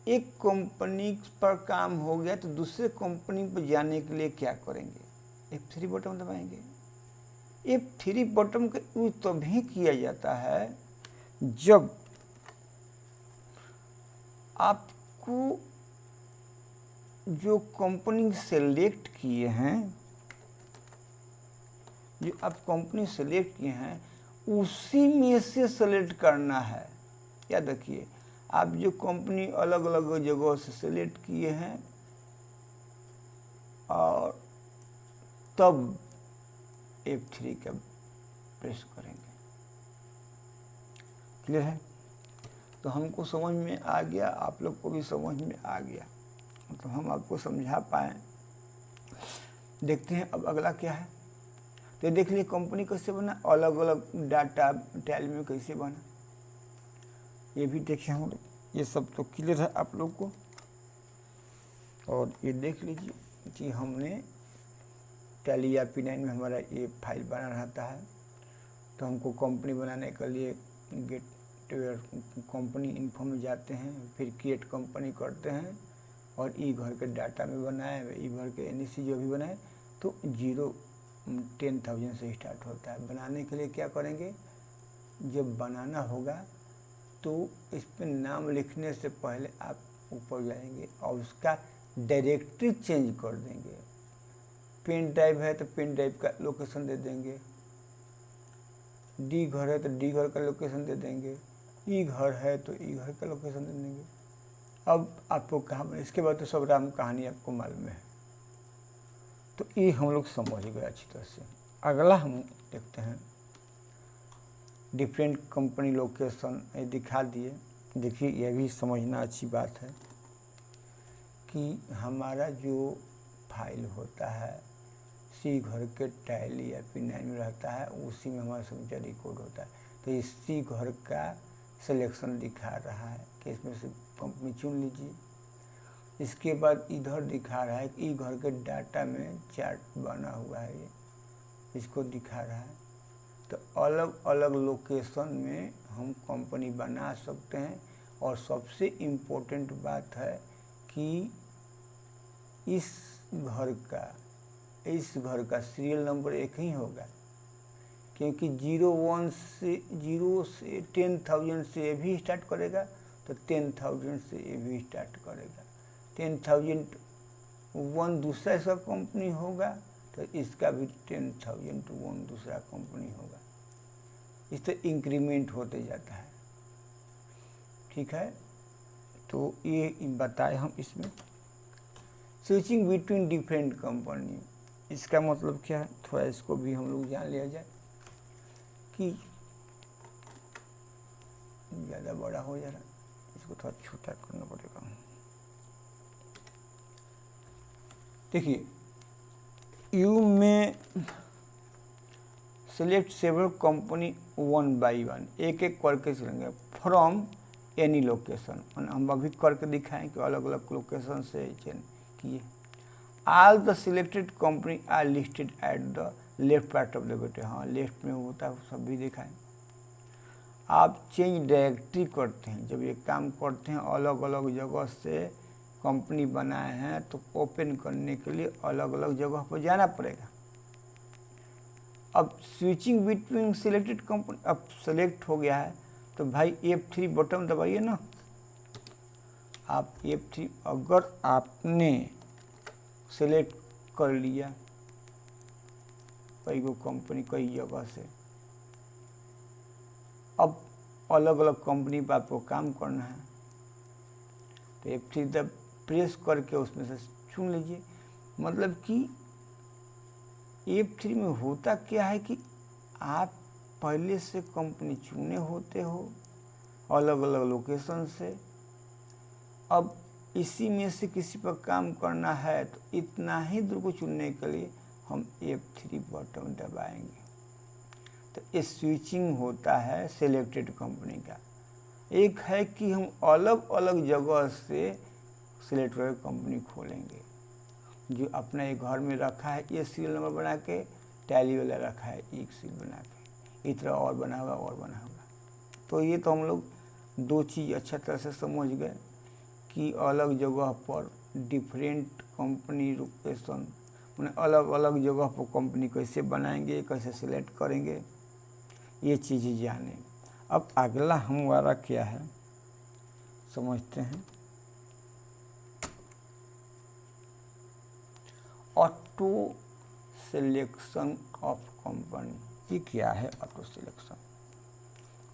एक कंपनी पर काम हो गया, तो दूसरे कंपनी पर जाने के लिए क्या करेंगे, F3 बटन दबाएंगे। F3 बटन का यूज तभी किया जाता है जब आपको जो कंपनी सेलेक्ट किए हैं, जो आप कंपनी सेलेक्ट किए हैं उसी में से सेलेक्ट करना है। याद रखिए, आप जो कंपनी अलग अलग जगहों से सेलेक्ट किए हैं और तब F3 का प्रेस करेंगे। क्लियर है? तो हमको समझ में आ गया, आप लोग को भी समझ में आ गया, मतलब हम आपको समझा पाए। देखते हैं अब अगला क्या है। तो देख लिए कंपनी कैसे बना, अलग अलग डाटा टैली में कैसे बना, ये भी देखें हम लोग। ये सब तो क्लियर है आप लोग को। और ये देख लीजिए कि हमने टैली या P9 में हमारा ये फाइल बना रहता है, तो हमको कंपनी बनाने के लिए गेट कंपनी इन्फो में जाते हैं, फिर क्रिएट कंपनी करते हैं और ई घर के डाटा में बनाए, ई घर के NEC जो भी बनाए तो 10,000 से स्टार्ट होता है। बनाने के लिए क्या करेंगे, जब बनाना होगा तो इस पर नाम लिखने से पहले आप ऊपर जाएंगे और उसका डायरेक्टरी चेंज कर देंगे। पेन ड्राइव है तो पेन ड्राइव का लोकेशन दे देंगे, डी घर है तो डी घर का लोकेशन दे देंगे, ई घर है तो ई घर का लोकेशन दे देंगे। अब आपको कहाँ, इसके बाद तो सब राम कहानी आपको मालूम है। तो ये हम लोग समझ गए अच्छी तरह से। अगला हम देखते हैं डिफरेंट कंपनी लोकेशन, ये दिखा दिए। देखिए यह भी समझना अच्छी बात है कि हमारा जो फाइल होता है सी घर के टैली या P9 में रहता है, उसी में हमारा सिग्नेचर रिकॉर्ड होता है। तो इसी घर का सिलेक्शन दिखा रहा है कि इसमें से कंपनी चुन लीजिए। इसके बाद इधर दिखा रहा है कि घर के डाटा में चार्ट बना हुआ है, ये इसको दिखा रहा है। तो अलग अलग लोकेशन में हम कंपनी बना सकते हैं। और सबसे इम्पोर्टेंट बात है कि इस घर का सीरियल नंबर एक ही होगा, क्योंकि 0 से 10,000 से ये भी स्टार्ट करेगा तो 10,000 से ये भी स्टार्ट करेगा। 10,001 दूसरा इसका कंपनी होगा तो इसका भी 10,001 दूसरा कंपनी होगा। इस तरह इंक्रीमेंट होते जाता है। ठीक है, तो ये बताए हम इसमें। स्विचिंग बिटवीन डिफरेंट कंपनी, इसका मतलब क्या है, थोड़ा इसको भी हम लोग जान लिया जाए कि ज़्यादा बड़ा हो जा रहा है, इसको थोड़ा छोटा करना पड़ेगा। देखिए, यू में select several company one by one, एक एक करके चलेंगे फ्रॉम एनी लोकेशन। हम अभी करके दिखाएं कि अलग अलग लोकेशन से चेंज किए। All the selected company are listed at the left part of the gate. हाँ, लेफ्ट में होता है, सब भी दिखाएं। आप चेंज डायरेक्टरी करते हैं, जब ये काम करते हैं अलग अलग जगह से कंपनी बनाए हैं तो ओपन करने के लिए अलग अलग जगह पर जाना पड़ेगा। अब स्विचिंग बिटवीन सिलेक्टेड कंपनी, अब सेलेक्ट हो गया है तो भाई F3 बटन दबाइए ना। आप F3 अगर आपने सेलेक्ट कर लिया कई गो कंपनी कई जगह से, अब अलग अलग कंपनी पर आपको काम करना है तो F3 दब प्रेस करके उसमें से चुन लीजिए। मतलब कि F3 में होता क्या है कि आप पहले से कंपनी चुने होते हो अलग अलग लोकेशन से। अब इसी में से किसी पर काम करना है तो इतना ही दूर को चुनने के लिए हम F3 बटन दबाएंगे तो ये स्विचिंग होता है सिलेक्टेड कंपनी का। एक है कि हम अलग अलग जगह से सिलेक्टेड कंपनी खोलेंगे, जो अपना एक घर में रखा है ये सीरियल नंबर बना के, टैली वाला रखा है एक सीरियल बना के, इस तरह और बना होगा। तो ये तो हम लोग दो चीज़ अच्छा तरह से समझ गए कि अलग जगह पर डिफरेंट कंपनी लोकेशन, मैंने अलग अलग जगह पर कंपनी कैसे बनाएंगे, कैसे सिलेक्ट करेंगे, ये चीज़ें जाने। अब अगला हमारा क्या है समझते हैं। ऑटो सिलेक्शन ऑफ कंपनी, ये क्या है ऑटो सिलेक्शन?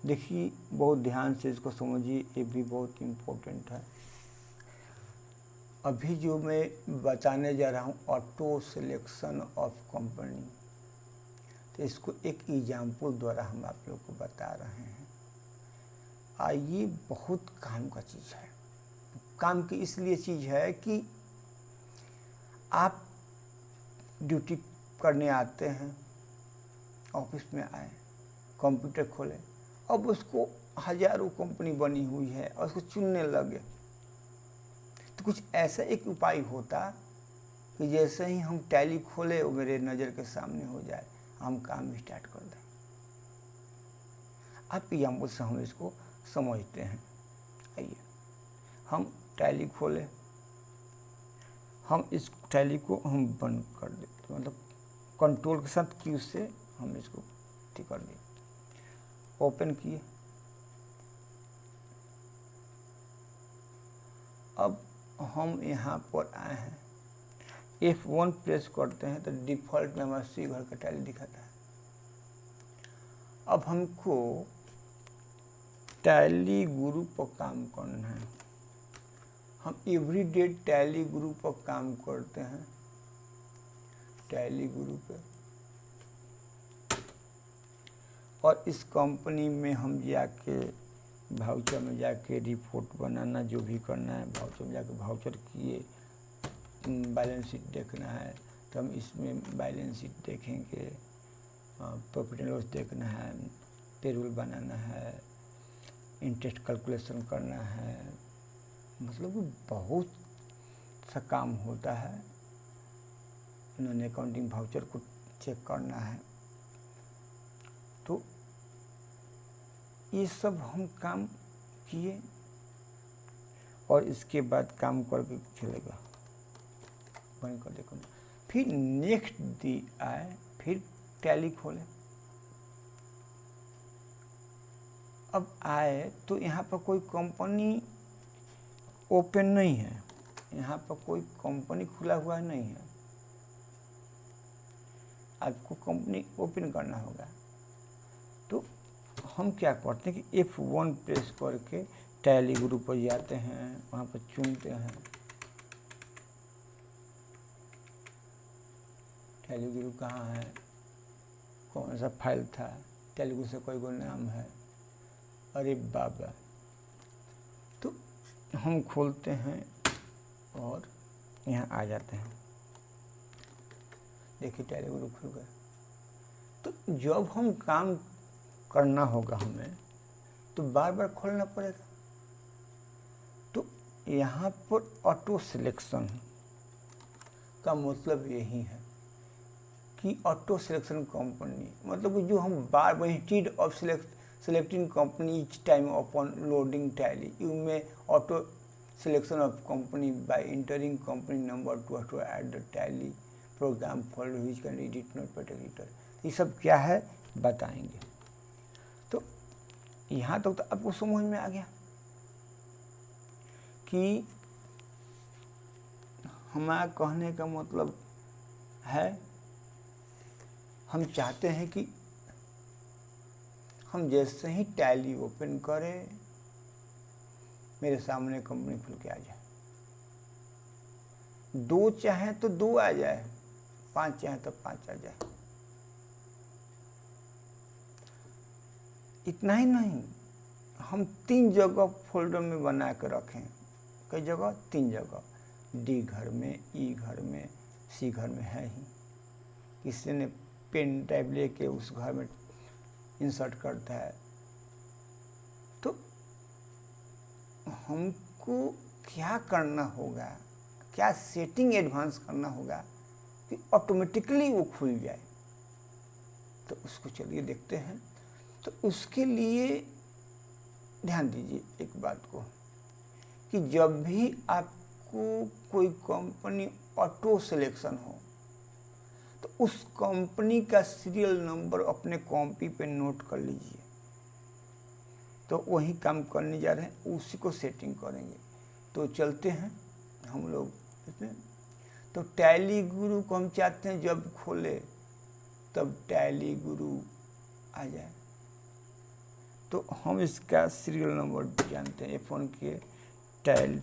देखिए बहुत ध्यान से इसको समझिए, ये भी बहुत इम्पोर्टेंट है। अभी जो मैं बताने जा रहा हूँ ऑटो सिलेक्शन ऑफ कंपनी, तो इसको एक एग्जाम्पल द्वारा हम आप लोग को बता रहे हैं। ये बहुत काम का चीज़ है। काम की इसलिए चीज़ है कि आप ड्यूटी करने आते हैं, ऑफिस में आए, कंप्यूटर खोले, अब उसको हजारों कंपनी बनी हुई है और उसको चुनने लगे, तो कुछ ऐसा एक उपाय होता कि जैसे ही हम टैली खोले वो मेरे नज़र के सामने हो जाए, हम काम स्टार्ट कर दें। आपके एग्जाम्पल से हम इसको समझते हैं। आइए हम टैली खोलें, हम इस टैली को हम बंद कर देते, मतलब कंट्रोल के साथ की से हम इसको ठीक कर दिए, ओपन किए। अब हम यहाँ पर आए हैं, F1 प्रेस करते हैं तो डिफ़ॉल्ट में हमारा सी घर का टैली दिखाता है। अब हमको टैली ग्रुप पर काम करना है। हम एवरीडे टैली ग्रुप पर काम करते हैं, टैली ग्रुप पे, और इस कंपनी में हम जाके वाउचर में जाके रिपोर्ट बनाना, जो भी करना है वाउचर में जाके वाउचर किए, बैलेंस शीट देखना है तो हम इसमें बैलेंस शीट देखेंगे, प्रॉफिट एंड लॉस देखना है, पेरोल बनाना है, इंटरेस्ट कैलकुलेशन करना है, मतलब कि बहुत सा काम होता है। नॉन अकाउंटिंग वाउचर को चेक करना है, तो ये सब हम काम किए और इसके बाद काम करके चलेगा बंद कर देखो। फिर नेक्स्ट दी आए, फिर टैली खोले। अब आए तो यहाँ पर कोई कंपनी ओपन नहीं है, यहाँ पर कोई कंपनी खुला हुआ नहीं है, आपको कंपनी ओपन करना होगा। तो हम क्या करते हैं कि F1 प्रेस करके टैली ग्रुप पर जाते हैं, वहाँ पर चुनते हैं टैली ग्रुप कहाँ है, कौन सा फाइल था, टैली ग्रुप से कोई नाम है, अरे बाबा। तो हम खोलते हैं और यहाँ आ जाते हैं, देखिए टैली ग्रुप खुल गया। तो जब हम काम करना होगा हमें तो बार बार खोलना पड़ेगा। तो यहाँ पर ऑटो सिलेक्शन का मतलब यही है कि ऑटो सिलेक्शन कंपनी, मतलब जो हम बार बार instead of selecting company each time upon loading tally, you may auto selection of company by entering company number to add the tally program folder which can edit not protector। ये सब क्या है बताएंगे। तो यहाँ तक तो आपको समझ में आ गया कि हमारा कहने का मतलब है, हम चाहते हैं कि हम जैसे ही टैली ओपन करें मेरे सामने कंपनी खुल के आ जाए, 2 चाहे तो 2 आ जाए, 5 चाहे तो 5 आ जाए। इतना ही नहीं, हम 3 जगह फोल्डर में बना के रखें। कई जगह? 3 जगह, डी घर में, ई घर में, सी घर में है ही। किसी ने पेन ड्राइव लेके उस घर में इंसर्ट करता है। तो हमको क्या करना होगा, क्या सेटिंग एडवांस करना होगा कि ऑटोमेटिकली वो खुल जाए। तो उसको चलिए देखते हैं। तो उसके लिए ध्यान दीजिए एक बात को कि जब भी आपको कोई कंपनी ऑटो सिलेक्शन हो तो उस कंपनी का सीरियल नंबर अपने कॉपी पे नोट कर लीजिए। तो वही काम करने जा रहे हैं, उसी को सेटिंग करेंगे। तो चलते हैं हम लोग इसमें। तो टैली गुरु को हम चाहते हैं जब खोले तब टैली गुरु आ जाए। तो हम इसका सीरियल नंबर जानते हैं, F1 के TALL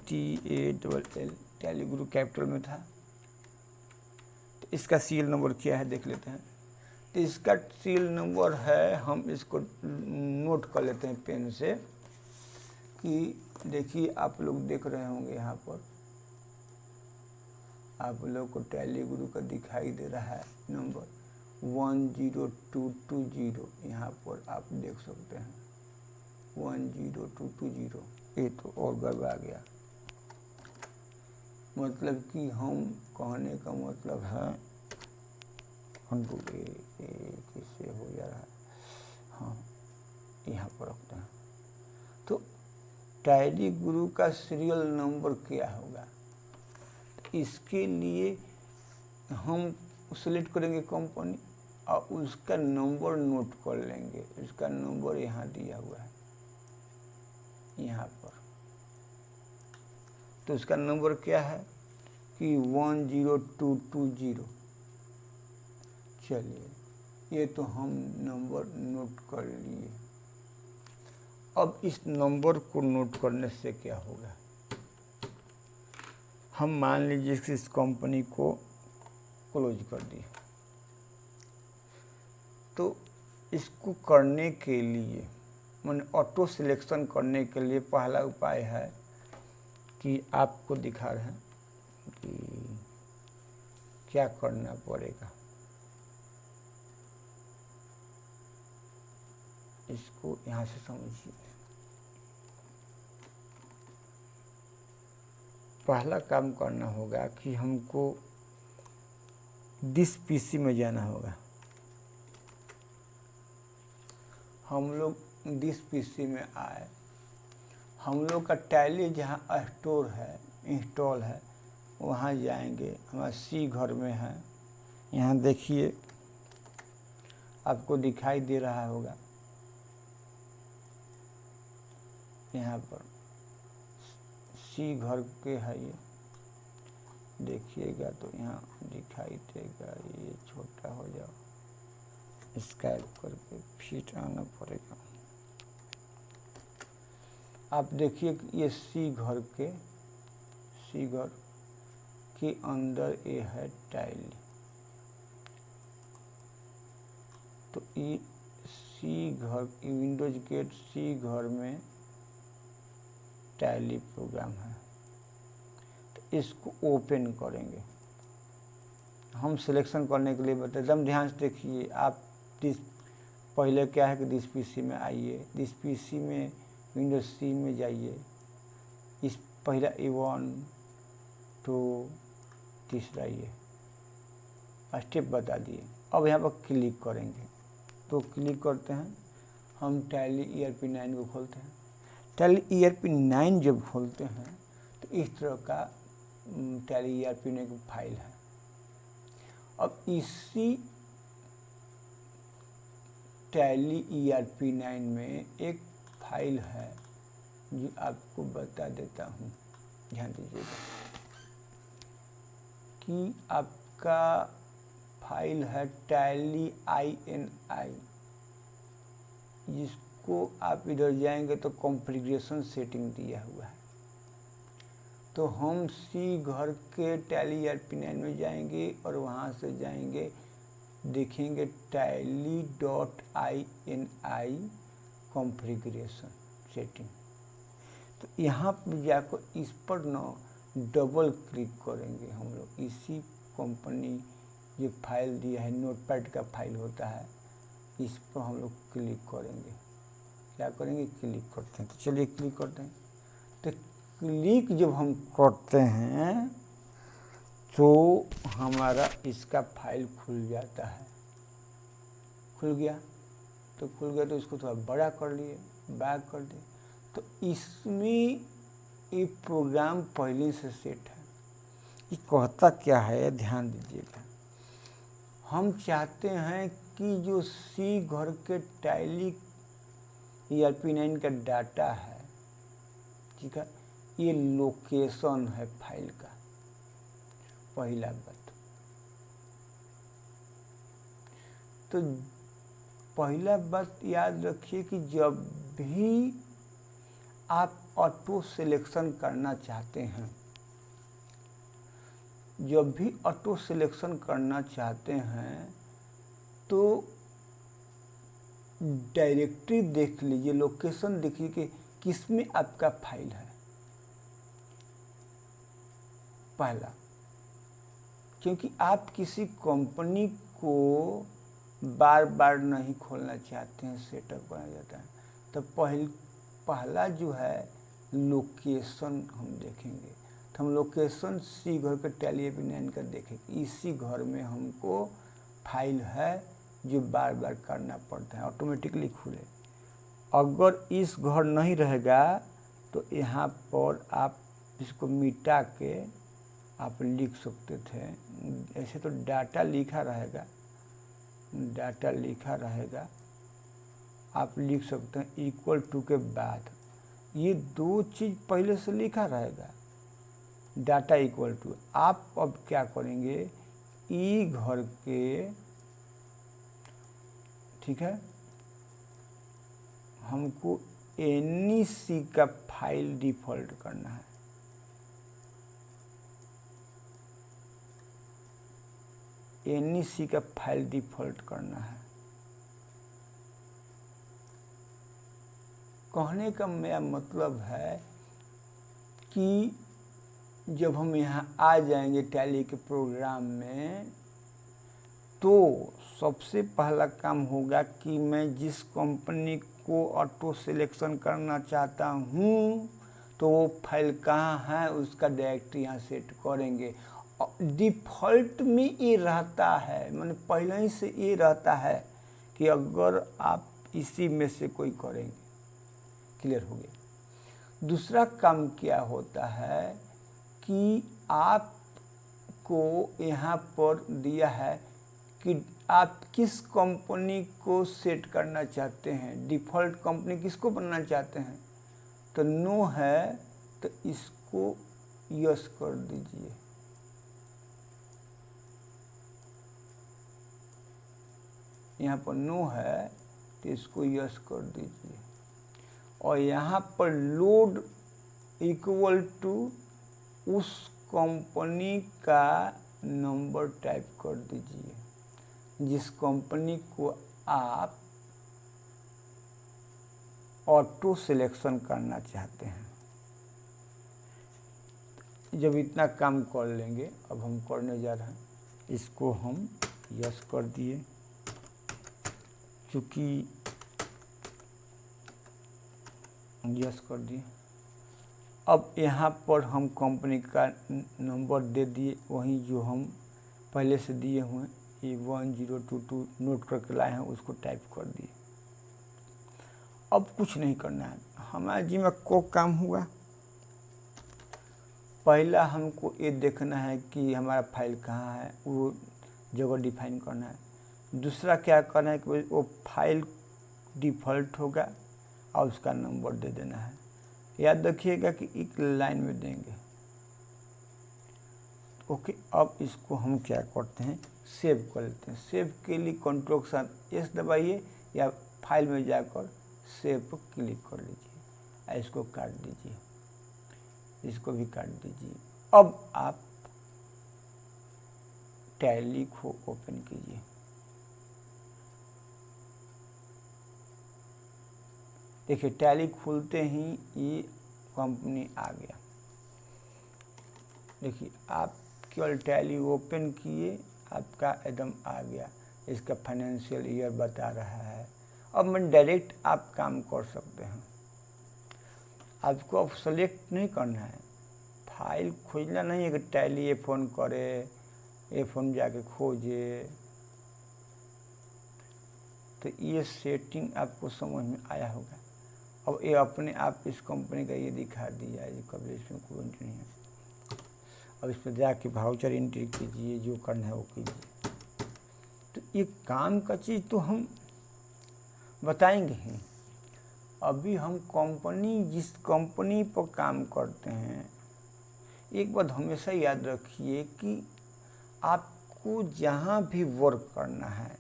टैली गुरु कैपिटल में था। तो इसका सीरियल नंबर क्या है देख लेते हैं। तो इसका सीरियल नंबर है, हम इसको नोट कर लेते हैं पेन से कि देखिए आप लोग देख रहे होंगे यहाँ पर आप लोग को टैली गुरु का दिखाई दे रहा है नंबर 10220। यहाँ पर आप देख सकते हैं 10220। ये तो और गड़बड़ा गया, मतलब कि हम कहने का मतलब है किससे हो जा रहा है। हाँ यहाँ पर रखते हैं। तो टैली गुरु का सीरियल नंबर क्या होगा, इसके लिए हम सेलेक्ट करेंगे कंपनी और उसका नंबर नोट कर लेंगे। इसका नंबर यहाँ दिया हुआ है यहाँ पर। तो इसका नंबर क्या है कि 10220। चलिए ये तो हम नंबर नोट कर लिए। अब इस नंबर को नोट करने से क्या होगा, हम मान लीजिए कि इस कंपनी को क्लोज कर दिए। तो इसको करने के लिए मैंने ऑटो सिलेक्शन करने के लिए पहला उपाय है कि आपको दिखा रहे हैं कि क्या करना पड़ेगा। इसको यहाँ से समझिए। पहला काम करना होगा कि हमको दिस पीसी में जाना होगा। हम लोग दिस पीसी में आए, हम लोग का टैली जहाँ स्टोर है, इंस्टॉल है, वहाँ जाएंगे। हमारा सी घर में है, यहाँ देखिए आपको दिखाई दे रहा होगा, यहाँ पर सी घर के है ये, देखिएगा तो यहाँ दिखाई देगा। ये छोटा हो जाओ, स्काइप करके फिट आना पड़ेगा। आप देखिए कि ये सी घर के अंदर ये है टाइल। तो ये सी घर, विंडोज गेट सी घर में टैली प्रोग्राम है। तो इसको ओपन करेंगे। हम सिलेक्शन करने के लिए बताते, एकदम ध्यान से देखिए आप। दिस पहले क्या है कि दिस पीसी में आइए, दिस पीसी में विंडोज सी में जाइए। इस पहला A1 2 तीसरा ये स्टेप बता दिए। अब यहाँ पर क्लिक करेंगे। तो क्लिक करते हैं, हम टैली ERP9 को खोलते हैं। टैली ERP9 जब खोलते हैं तो इस तरह का टैली ERP9 की फाइल है। अब इसी टैली ERP9 में एक फाइल है जो आपको बता देता हूँ, ध्यान दीजिएगा कि आपका फाइल है टैली INI। जिसको आप इधर जाएंगे तो कॉन्फ़िगरेशन सेटिंग दिया हुआ है। तो हम सी घर के टैली ERP9 में जाएंगे और वहाँ से जाएंगे, देखेंगे टैली .ini कॉन्फ़िगरेशन सेटिंग। तो यहाँ पर जाकर इस पर ना डबल क्लिक करेंगे हम लोग। इसी कंपनी जो फाइल दिया है, नोटपैड का फाइल होता है, इस पर हम लोग क्लिक करेंगे। क्या करेंगे, क्लिक करते हैं। तो चलिए क्लिक करते हैं। तो क्लिक जब हम करते हैं तो हमारा इसका फाइल खुल जाता है। खुल गया तो इसको थोड़ा बड़ा कर लिए, बैक कर दिए। तो इसमें ये प्रोग्राम पहले से सेट है। ये कहता क्या है, ध्यान दीजिएगा। हम चाहते हैं कि जो सी घर के टैली ERP9 का डाटा है, ठीक है, ये लोकेशन है फाइल का, पहला बात। तो पहला बात याद रखिए कि जब भी आप ऑटो सिलेक्शन करना चाहते हैं, जब भी ऑटो सिलेक्शन करना चाहते हैं तो डायरेक्टरी देख लीजिए, लोकेशन देखिए कि किसमें आपका फाइल है पहला। क्योंकि आप किसी कंपनी को बार बार नहीं खोलना चाहते हैं, सेटअप करना चाहता है, तो पहला जो है लोकेशन हम देखेंगे। तो हम लोकेशन सी घर के टैली ERP9 का देखेंगे। इसी घर में हमको फाइल है जो बार बार करना पड़ता है, ऑटोमेटिकली खुले। अगर इस घर नहीं रहेगा तो यहाँ पर आप इसको मिटा के आप लिख सकते थे। ऐसे तो डाटा लिखा रहेगा, डाटा लिखा रहेगा, आप लिख सकते हैं इक्वल टू के बाद ये दो चीज़ पहले से लिखा रहेगा, डाटा इक्वल टू। आप अब क्या करेंगे, ई घर के, ठीक है, हमको NEC का फाइल डिफ़ॉल्ट करना है। NEC का फाइल डिफ़ॉल्ट करना है। कहने का मेरा मतलब है कि जब हम यहाँ आ जाएंगे टैली के प्रोग्राम में, तो सबसे पहला काम होगा कि मैं जिस कंपनी को ऑटो सिलेक्शन करना चाहता हूँ तो वो फाइल कहाँ है उसका डायरेक्टरी यहाँ सेट करेंगे। डिफ़ॉल्ट में ये रहता है, मैंने पहले ही से ये रहता है कि अगर आप इसी में से कोई करेंगे। क्लियर हो गया। दूसरा काम क्या होता है कि आपको यहाँ पर दिया है कि आप किस कंपनी को सेट करना चाहते हैं, डिफ़ॉल्ट कंपनी किसको बनना चाहते हैं। तो नो है तो इसको यस कर दीजिए। यहाँ पर नो है तो इसको यस कर दीजिए और यहाँ पर लोड इक्वल टू उस कंपनी का नंबर टाइप कर दीजिए जिस कंपनी को आप ऑटो सिलेक्शन करना चाहते हैं। जब इतना काम कर लेंगे, अब हम करने जा रहे हैं, इसको हम यस कर दिए। चूँकि यस कर दिए, अब यहाँ पर हम कंपनी का नंबर दे दिए, वहीं जो हम पहले से दिए हुए ये 1022 नोट करके लाए हैं उसको टाइप कर दिए। अब कुछ नहीं करना है, हमारा जी में को काम हुआ। पहला हमको ये देखना है कि हमारा फाइल कहाँ है, वो जगह डिफाइन करना है। दूसरा क्या करना है कि वो फाइल डिफ़ॉल्ट होगा और उसका नंबर दे देना है। याद रखिएगा कि एक लाइन में देंगे। ओके, अब इसको हम क्या करते हैं, सेव कर लेते हैं। सेव के लिए Ctrl+S दबाइए या फाइल में जाकर सेव पर क्लिक कर लीजिए। इसको काट दीजिए, इसको भी काट दीजिए। अब आप टैली को ओपन कीजिए। देखिए टैली खुलते ही ये कंपनी आ गया। देखिए आप केवल टैली ओपन किए, आपका एकदम आ गया। इसका फाइनेंशियल ईयर बता रहा है। अब मैं डायरेक्ट आप काम कर सकते हैं। आपको अब सेलेक्ट नहीं करना है, फाइल खोजना नहीं है कि टैली ये फ़ोन करे, ये फ़ोन जाके खोजे। तो ये सेटिंग आपको समझ में आया होगा। अब ये अपने आप इस कंपनी का ये दिखा दिया है, कभी इसमें कोई एंट्री नहीं है। अब इस पर जाके वाउचर एंट्री कीजिए, जो करना है वो कीजिए। तो ये काम का चीज़ तो हम बताएंगे ही। अभी हम कंपनी, जिस कंपनी पर काम करते हैं, एक बात हमेशा याद रखिए कि आपको जहाँ भी वर्क करना है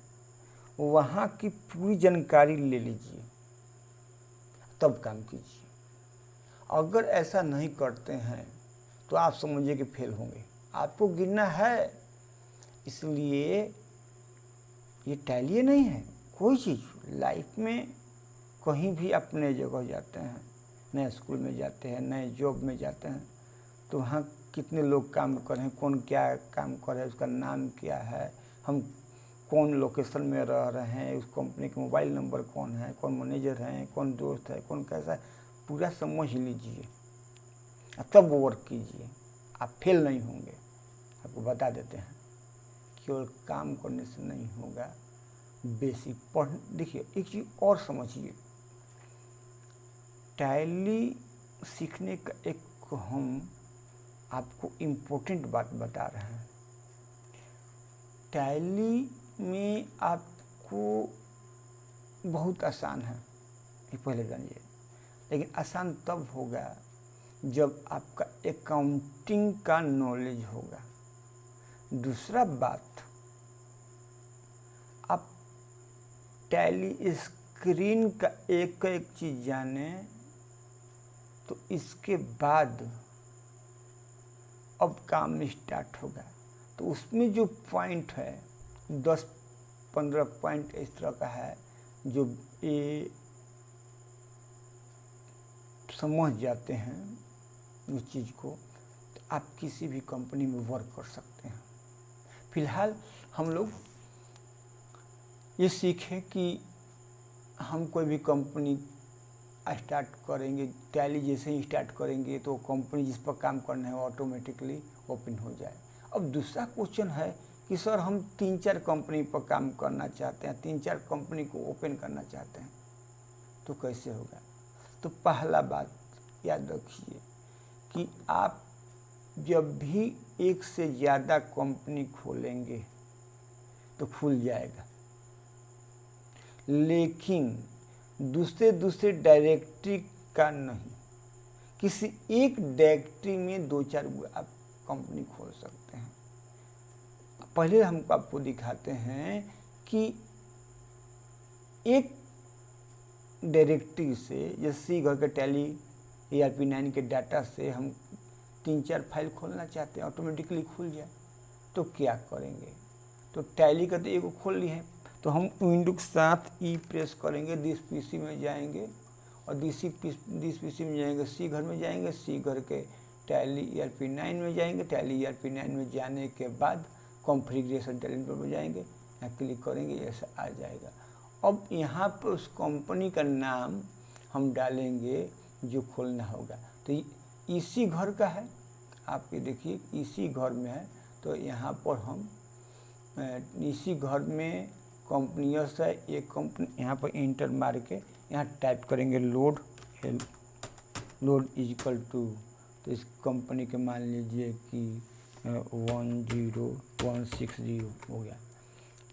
वहाँ की पूरी जानकारी ले लीजिए, तब काम कीजिए। अगर ऐसा नहीं करते हैं तो आप समझिए कि फेल होंगे। आपको गिरना है, इसलिए ये टैली नहीं है। कोई चीज़ लाइफ में कहीं भी अपने जगह जाते हैं, नए स्कूल में जाते हैं, नए जॉब में जाते हैं, तो वहाँ कितने लोग काम कर रहे हैं, कौन क्या काम कर रहा है, उसका नाम क्या है, हम कौन लोकेशन में रह रहे हैं, उस कंपनी का मोबाइल नंबर कौन है, कौन मैनेजर हैं, कौन दोस्त है, कौन कैसा है, पूरा समझ लीजिए, तब वर्क कीजिए। आप फेल नहीं होंगे। आपको बता देते हैं, केवल काम करने से नहीं होगा, बेसिक पढ़। देखिए एक चीज़ और समझिए, टैली सीखने का एक हम आपको इम्पोर्टेंट बात बता रहे हैं। टैली में आपको बहुत आसान है, ये पहले जानिए, लेकिन आसान तब होगा जब आपका अकाउंटिंग का नॉलेज होगा। दूसरा बात, आप टैली स्क्रीन का एक एक चीज़ जाने तो इसके बाद अब काम स्टार्ट होगा। तो उसमें जो पॉइंट है 10-15 पॉइंट इस तरह का है जो ये समझ जाते हैं उस चीज़ को, तो आप किसी भी कंपनी में वर्क कर सकते हैं। फिलहाल हम लोग ये सीखें कि हम कोई भी कंपनी स्टार्ट करेंगे, टैली जैसे ही स्टार्ट करेंगे तो कंपनी जिस पर काम करना है ऑटोमेटिकली ओपन हो जाए। अब दूसरा क्वेश्चन है कि सर हम 3-4 कंपनी पर काम करना चाहते हैं, 3-4 कंपनी को ओपन करना चाहते हैं, तो कैसे होगा? तो पहला बात याद रखिए कि आप जब भी एक से ज़्यादा कंपनी खोलेंगे तो खुल जाएगा, लेकिन दूसरे डायरेक्टरी का नहीं। किसी एक डायरेक्टरी में 2-4 आप कंपनी खोल सकते हैं। पहले हम आपको दिखाते हैं कि एक डायरेक्टरी से, जैसे घर के टैली ERP9 के डाटा से हम 3-4 फाइल खोलना चाहते हैं, ऑटोमेटिकली खुल जाए, तो क्या करेंगे? तो टैली का तो एक खोल ली है, तो हम विंडो के साथ ई प्रेस करेंगे, दिस पीसी में जाएंगे और दिस पीसी में जाएंगे, सी घर में जाएंगे, सी घर के टैली ERP9 में जाएंगे, टैली ERP9 में जाने के बाद कॉन्फ़िगरेशन टैलेंट पर जाएंगे, यहाँ क्लिक करेंगे, ऐसा आ जाएगा। अब यहाँ पर उस कंपनी का नाम हम डालेंगे जो खोलना होगा। तो इसी घर का है, आप ये देखिए इसी घर में है, तो यहाँ पर हम इसी घर में कंपनियस है, एक कंपनी, यहाँ पर इंटर मार के यहाँ टाइप करेंगे लोड इक्वल टू, तो इस कंपनी के मान लीजिए कि 10160 हो गया।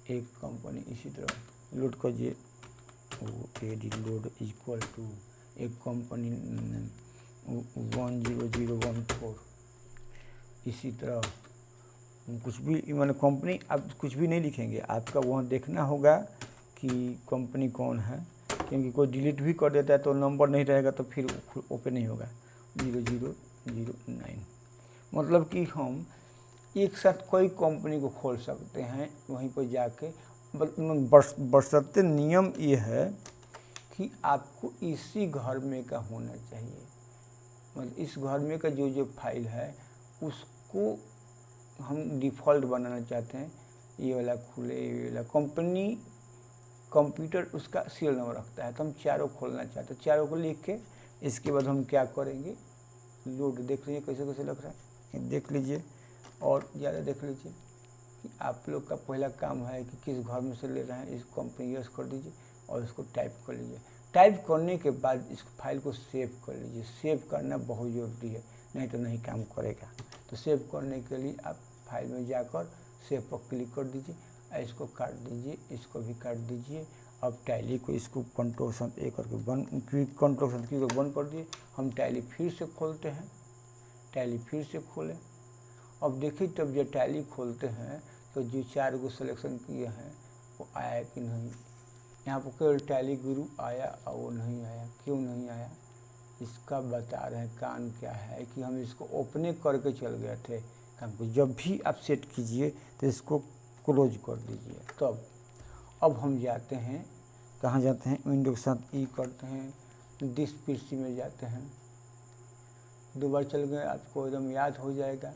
एक कंपनी इसी तरह लोड करिए, एडी लोड इक्वल टू एक कंपनी 10014। इसी तरह कुछ भी मैंने कंपनी, आप कुछ भी नहीं लिखेंगे, आपका वहाँ देखना होगा कि कंपनी कौन है, क्योंकि कोई डिलीट भी कर देता है तो नंबर नहीं रहेगा तो फिर ओपन नहीं होगा। 0009 मतलब कि हम एक साथ कोई कंपनी को खोल सकते हैं वहीं पर जाके। बशर्ते नियम ये है कि आपको इसी घर में का होना चाहिए, मतलब इस घर में का जो फाइल है उसको हम डिफ़ॉल्ट बनाना चाहते हैं। ये वाला खुले, ये वाला कंपनी कंप्यूटर उसका सीरियल नंबर रखता है, तो हम चारों खोलना चाहते हैं। चारों को लिख के इसके बाद हम क्या करेंगे, लोड देख लीजिए कैसे कैसे लग रहा है, देख लीजिए और ज़्यादा देख लीजिए कि आप लोग का पहला काम है कि किस घर में से ले रहे हैं, इसको कंपनी यूज़ कर दीजिए और इसको टाइप कर लीजिए। टाइप करने के बाद इस फाइल को सेव कर लीजिए। सेव करना बहुत ज़रूरी है, नहीं तो नहीं काम करेगा। तो सेव करने के लिए आप फाइल में जाकर सेव पर क्लिक कर दीजिए, इसको काट दीजिए, इसको भी काट दीजिए। अब टैली को इसको Ctrl+A करके बंद कर दिए। हम टैली फिर से खोलते हैं, टैली फिर से खोलें। अब देखिए तब जब टैली खोलते हैं तो जो 4 को सिलेक्शन किए हैं वो आया कि नहीं। यहाँ पर केवल टैली गुरु आया और वो नहीं आया, क्यों नहीं आया इसका बता रहे हैं। कारण क्या है कि हम इसको ओपने करके चल गए थे काम को। जब भी आप सेट कीजिए तो इसको क्लोज कर दीजिए। तब अब हम जाते हैं, कहाँ जाते हैं, विंडो के साथ ई करते हैं, दिस पीसी में जाते हैं। 2 बार चल गए, आपको एकदम याद हो जाएगा।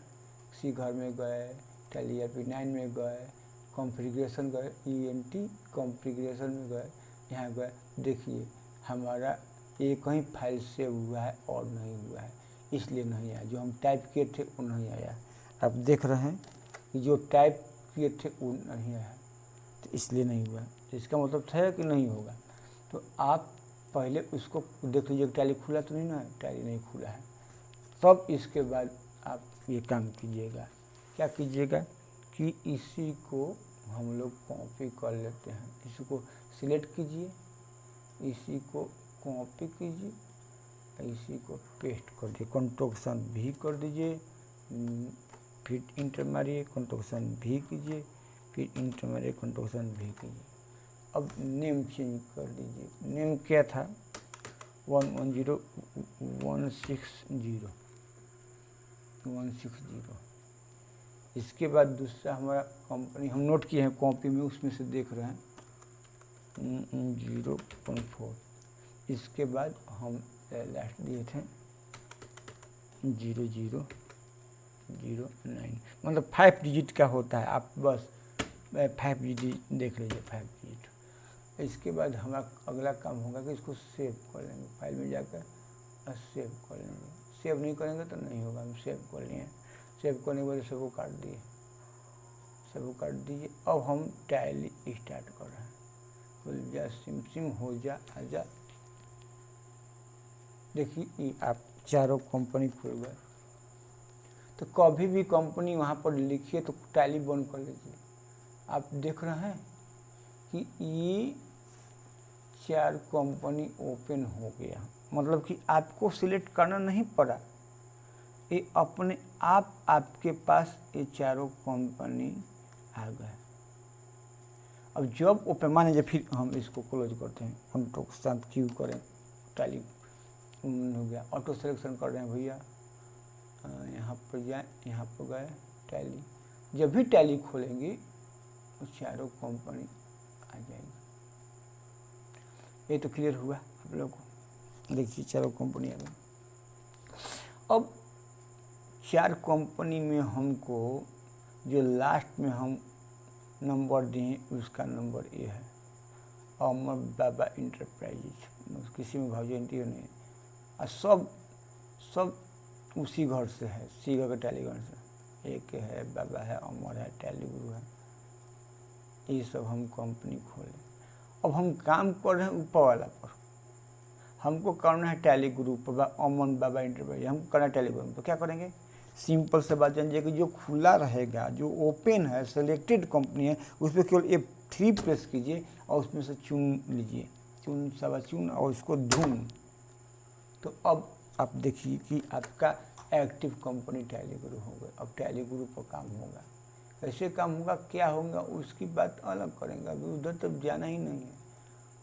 इसी घर में गए, टैली ERP9 में गए, कॉन्फ़िगरेशन गए, ENT कॉन्फ़िगरेशन में गए, यहाँ गए। देखिए हमारा एक ही फाइल सेव हुआ है और नहीं हुआ है, इसलिए नहीं आया। जो हम टाइप किए थे वो नहीं आया। आप देख रहे हैं कि जो टाइप किए थे वो नहीं आया, तो इसलिए नहीं हुआ। तो इसका मतलब था कि नहीं होगा। तो आप पहले उसको देख लीजिए टैली खुला तो नहीं ना, टैली नहीं खुला है। तब इसके बाद आप ये काम कीजिएगा, क्या कीजिएगा कि इसी को हम लोग कॉपी कर लेते हैं। इसी को सिलेक्ट कीजिए, इसी को कॉपी कीजिए, इसी को पेस्ट कर दीजिए, Ctrl+V कर दीजिए, फिर इंटर मारिए, Ctrl+V कीजिए, फिर इंटर मारिए, Ctrl+V कीजिए। अब नेम चेंज कर दीजिए। नेम क्या था? 110160। इसके बाद दूसरा हमारा कंपनी हम नोट किए हैं कॉपी में, उसमें से देख रहे हैं 0.4। इसके बाद हम लास्ट दिए थे 0009, मतलब 5 डिजिट का होता है। आप बस 5 डिजिट देख लीजिए, 5 डिजिट। इसके बाद हमारा अगला काम होगा कि इसको सेव कर लेंगे, फाइल में जाकर और सेव कर लेंगे। सेव नहीं करेंगे तो नहीं होगा, हम सेव कर लिए। सेव करने के बाद सबको काट दिए, सबको काट दीजिए। अब हम टैली स्टार्ट कर रहे हैं। खुल जा, सिम हो जा, आजा। देखिए आप चारों कंपनी खुल गए। तो कभी भी कंपनी वहाँ पर लिखिए तो टैली बंद कर लीजिए। आप देख रहे हैं कि ये 4 कंपनी ओपन हो गया, मतलब कि आपको सिलेक्ट करना नहीं पड़ा, ये अपने आप आपके पास ये चारों कंपनी आ गए। अब जब ओपन मान लीजिए, फिर हम इसको क्लोज करते हैं, Ctrl+Q करें, टैली हो गया। ऑटो सिलेक्शन कर रहे हैं भैया, यहाँ पर जाए, यहाँ पर गए टैली। जब भी टैली खोलेंगे तो चारों कंपनी आ जाएगी। ये तो क्लियर हुआ आप लोगों को। देखिए चारों कंपनी आ गई। अब 4 कंपनी में हमको जो लास्ट में हम नंबर दिए उसका नंबर ये है, अमर बाबा इंटरप्राइजेज। किसी में भावजेंटी नहीं, और सब उसी घर से है, सीगा के टैली घर से। एक है, बाबा है, अमर है, टैली गुरु है, ये सब हम कंपनी खोले। अब हम काम कर रहे हैं ऊपर वाला पर, हमको करना है टैली गुरु पर, अमन बाबा इंटरप्राइज हमको करना है टैली गुरु। तो क्या करेंगे? सिंपल से बात जानिए कि जो खुला रहेगा, जो ओपन है, सेलेक्टेड कंपनी है, उस पर केवल F3 प्रेस कीजिए और उसमें से चुन लीजिए, चुन और उसको ढूंढ। तो अब आप देखिए कि आपका एक्टिव कंपनी टैली गुरु हो गए। अब टैली गुरु पर काम होगा। कैसे काम होगा, क्या होगा, उसकी बात अलग करेंगे। अभी उधर तक जाना ही नहीं है।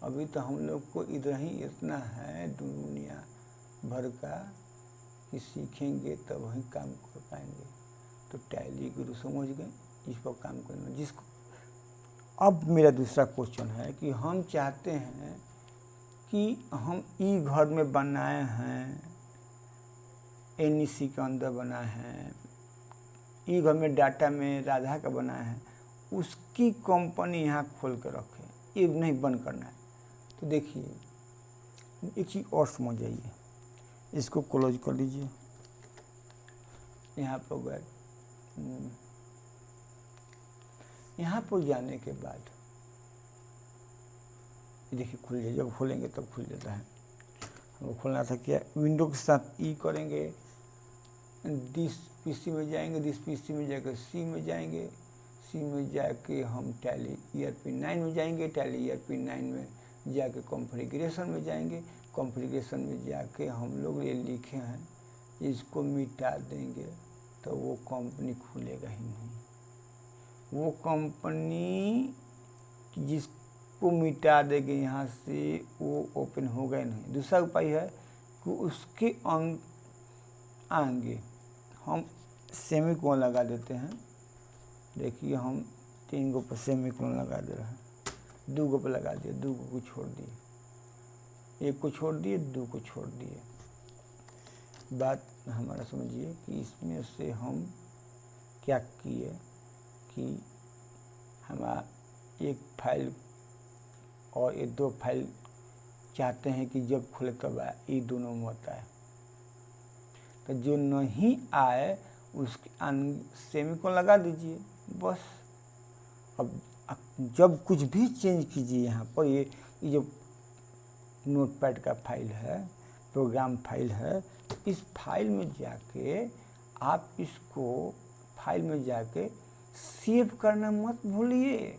अभी तो हम लोग को इधर ही इतना है दुनिया भर का कि सीखेंगे तब वहीं काम कर पाएंगे। तो टैली गुरु समझ गए, इस पर काम करना। जिसको अब मेरा दूसरा क्वेश्चन है कि हम चाहते हैं कि हम ई घर में बनाए हैं, NEC के अंदर बनाए हैं, ई घर में डाटा में राधा का बनाया है, उसकी कंपनी यहाँ खोल कर रखे, ये नहीं बंद करना है। तो देखिए एक चीज़ और समझ जाइए, इसको क्लोज कर लीजिए। यहाँ पर गए, यहाँ पर जाने के बाद देखिए खुल जाए। जब खोलेंगे तब खुल जाता है। हमको खोलना था क्या, विंडो के साथ ई करेंगे, दिस PC में जाएंगे, दिस PC में जाकर C में जाएंगे, C में जाके हम टैली ERP9 में जाएंगे, टैली ERP9 में जाके कॉन्फ़िगरेशन में जाएंगे, कॉन्फ़िगरेशन में जाके हम लोग ये लिखे हैं इसको मिटा देंगे तो वो कंपनी खुलेगा ही नहीं। वो कंपनी जिसको मिटा देंगे यहाँ से वो ओपन होगा ही नहीं। दूसरा उपाय है कि उसके आगे हम सेमीकोलन लगा देते हैं। देखिए हम 3 गो पर सेमीकोलन लगा दे रहे हैं, 2 गो पर लगा दिए, 2 गो को छोड़ दिए, 1 को छोड़ दिए, 2 को छोड़ दिए। बात हमारा समझिए कि इसमें से हम क्या किए कि हमारा एक फाइल और ये 2 फाइल चाहते हैं कि जब खुले तब आए, ये दोनों मत आए। तो जो नहीं आए उसके सेमीकोलन लगा दीजिए बस। अब जब कुछ भी चेंज कीजिए यहाँ पर, ये जो नोटपैड का फाइल है, प्रोग्राम फाइल है। इस फाइल में जाके आप इसको फाइल में जाके सेव करना मत भूलिए।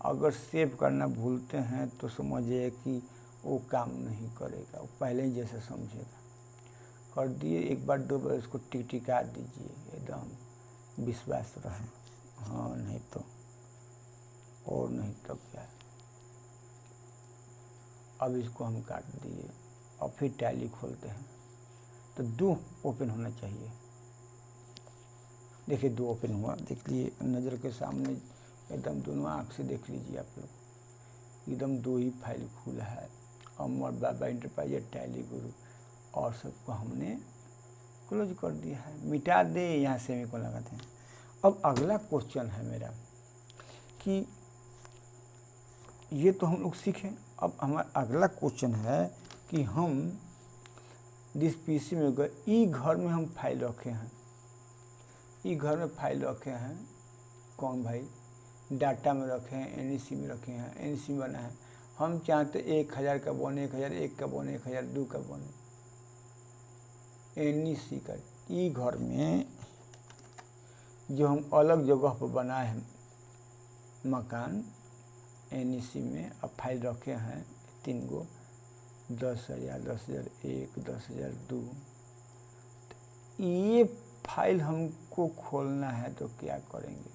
अगर सेव करना भूलते हैं तो समझिए कि वो काम नहीं करेगा, वो पहले ही जैसे समझेगा। कर दिए, एक बार 2 बार उसको टिका दीजिए, एकदम विश्वास रहे। हाँ, नहीं तो और नहीं तो क्या। अब इसको हम काट दिए और फिर टैली खोलते हैं तो 2 ओपन होना चाहिए। देखिए 2 ओपन हुआ, देख लिए नज़र के सामने एकदम, दोनों आँख से देख लीजिए आप लोग, एकदम 2 ही फाइल खुला है। अमर बाबा इंटरप्राइज, टैली गुरु, और सबको हमने क्लोज कर दिया है। मिटा दे, यहाँ सेमीकोलन लगाते हैं। अब अगला क्वेश्चन है मेरा कि ये तो हम लोग सीखें। अब हमारा अगला क्वेश्चन है कि हम जिस पीसी में गए, ई घर में हम फाइल रखे हैं, ई घर में फाइल रखे हैं। कौन भाई? डाटा में रखे हैं, एनईसी में रखे हैं, एनईसी में बना है। हम चाहते 1000 का बने, 1001 का बने, 1002 का बने। एनईसी का ई घर में जो हम अलग जगह पर बनाए हैं मकान, एनईसी में अब फाइल रखे हैं 3 गो, 10,000, 10,001, 10,002। ये फाइल हमको खोलना है तो क्या करेंगे?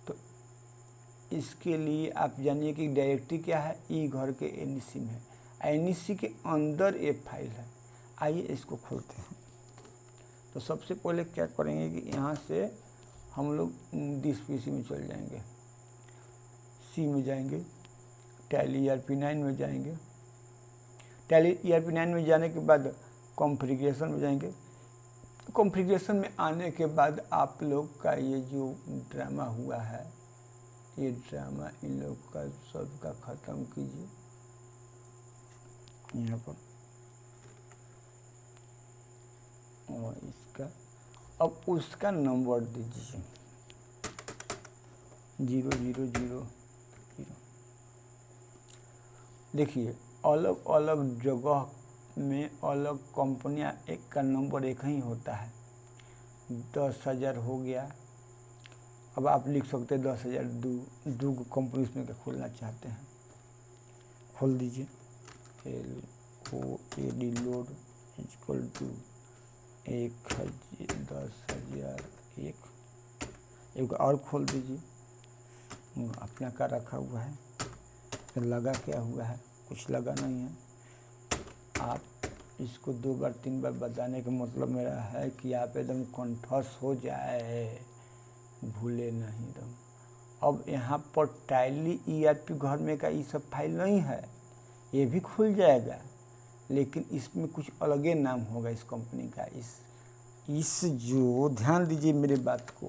तो इसके लिए आप जानिए कि डायरेक्टरी क्या है, ई घर के एनईसी में है। एनईसी के अंदर ये फाइल है। आइए इसको खोलते हैं। तो सबसे पहले क्या करेंगे कि यहाँ से हम लोग दिस पीसी में चल जाएंगे, सी में जाएंगे, टैली ERP9 में जाएंगे। टैली ERP9 में जाने के बाद कॉन्फ़िगरेशन में जाएंगे। कॉन्फ़िगरेशन में आने के बाद आप लोग का ये जो ड्रामा हुआ है, ये ड्रामा इन लोग का सबका ख़त्म कीजिए यहाँ पर, और इसका अब उसका नंबर दीजिए 0000। देखिए अलग अलग जगह में अलग कंपनियां एक का नंबर एक ही होता है। 10,000 हो गया। अब आप लिख सकते हैं 10,002 को कंपनी उसमें खोलना चाहते हैं, खोल दीजिए। LOAD load equal to 10,001। एक और खोल दीजिए। अपना का रखा हुआ है, लगा क्या हुआ है? कुछ लगा नहीं है। आप इसको 2 बार 3 बार बताने का मतलब मेरा है कि आप एकदम कंठस्थ हो जाए, भूले नहीं एकदम। अब यहाँ पर टैली ERP घर में का ये सब फाइल नहीं है, ये भी खुल जाएगा, लेकिन इसमें कुछ अलगे नाम होगा इस कंपनी का। इस जो ध्यान दीजिए मेरे बात को